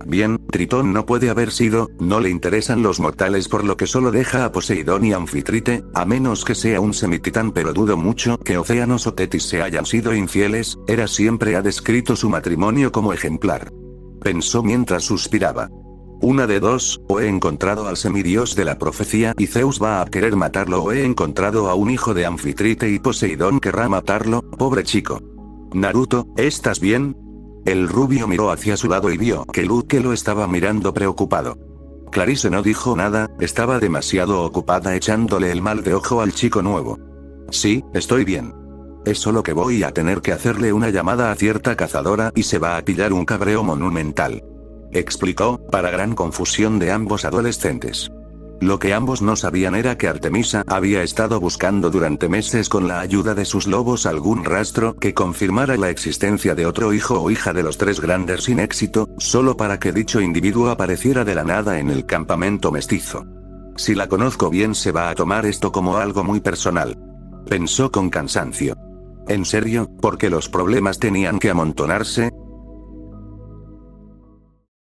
Bien, Tritón no puede haber sido, no le interesan los mortales por lo que solo deja a Poseidón y Anfitrite, a menos que sea un semititán, pero dudo mucho que Océanos o Tetis se hayan sido infieles, Hera siempre ha descrito su matrimonio como ejemplar. Pensó mientras suspiraba. Una de dos, o he encontrado al semidios de la profecía y Zeus va a querer matarlo, o he encontrado a un hijo de Anfitrite y Poseidón querrá matarlo, pobre chico. Naruto, ¿estás bien? El rubio miró hacia su lado y vio que Luke lo estaba mirando preocupado. Clarice no dijo nada, estaba demasiado ocupada echándole el mal de ojo al chico nuevo. Sí, estoy bien. Es solo que voy a tener que hacerle una llamada a cierta cazadora y se va a pillar un cabreo monumental. explicó, para gran confusión de ambos adolescentes. Lo que ambos no sabían era que Artemisa había estado buscando durante meses con la ayuda de sus lobos algún rastro que confirmara la existencia de otro hijo o hija de los tres grandes sin éxito, solo para que dicho individuo apareciera de la nada en el campamento mestizo. Si la conozco bien se va a tomar esto como algo muy personal. Pensó con cansancio. En serio, porque los problemas tenían que amontonarse,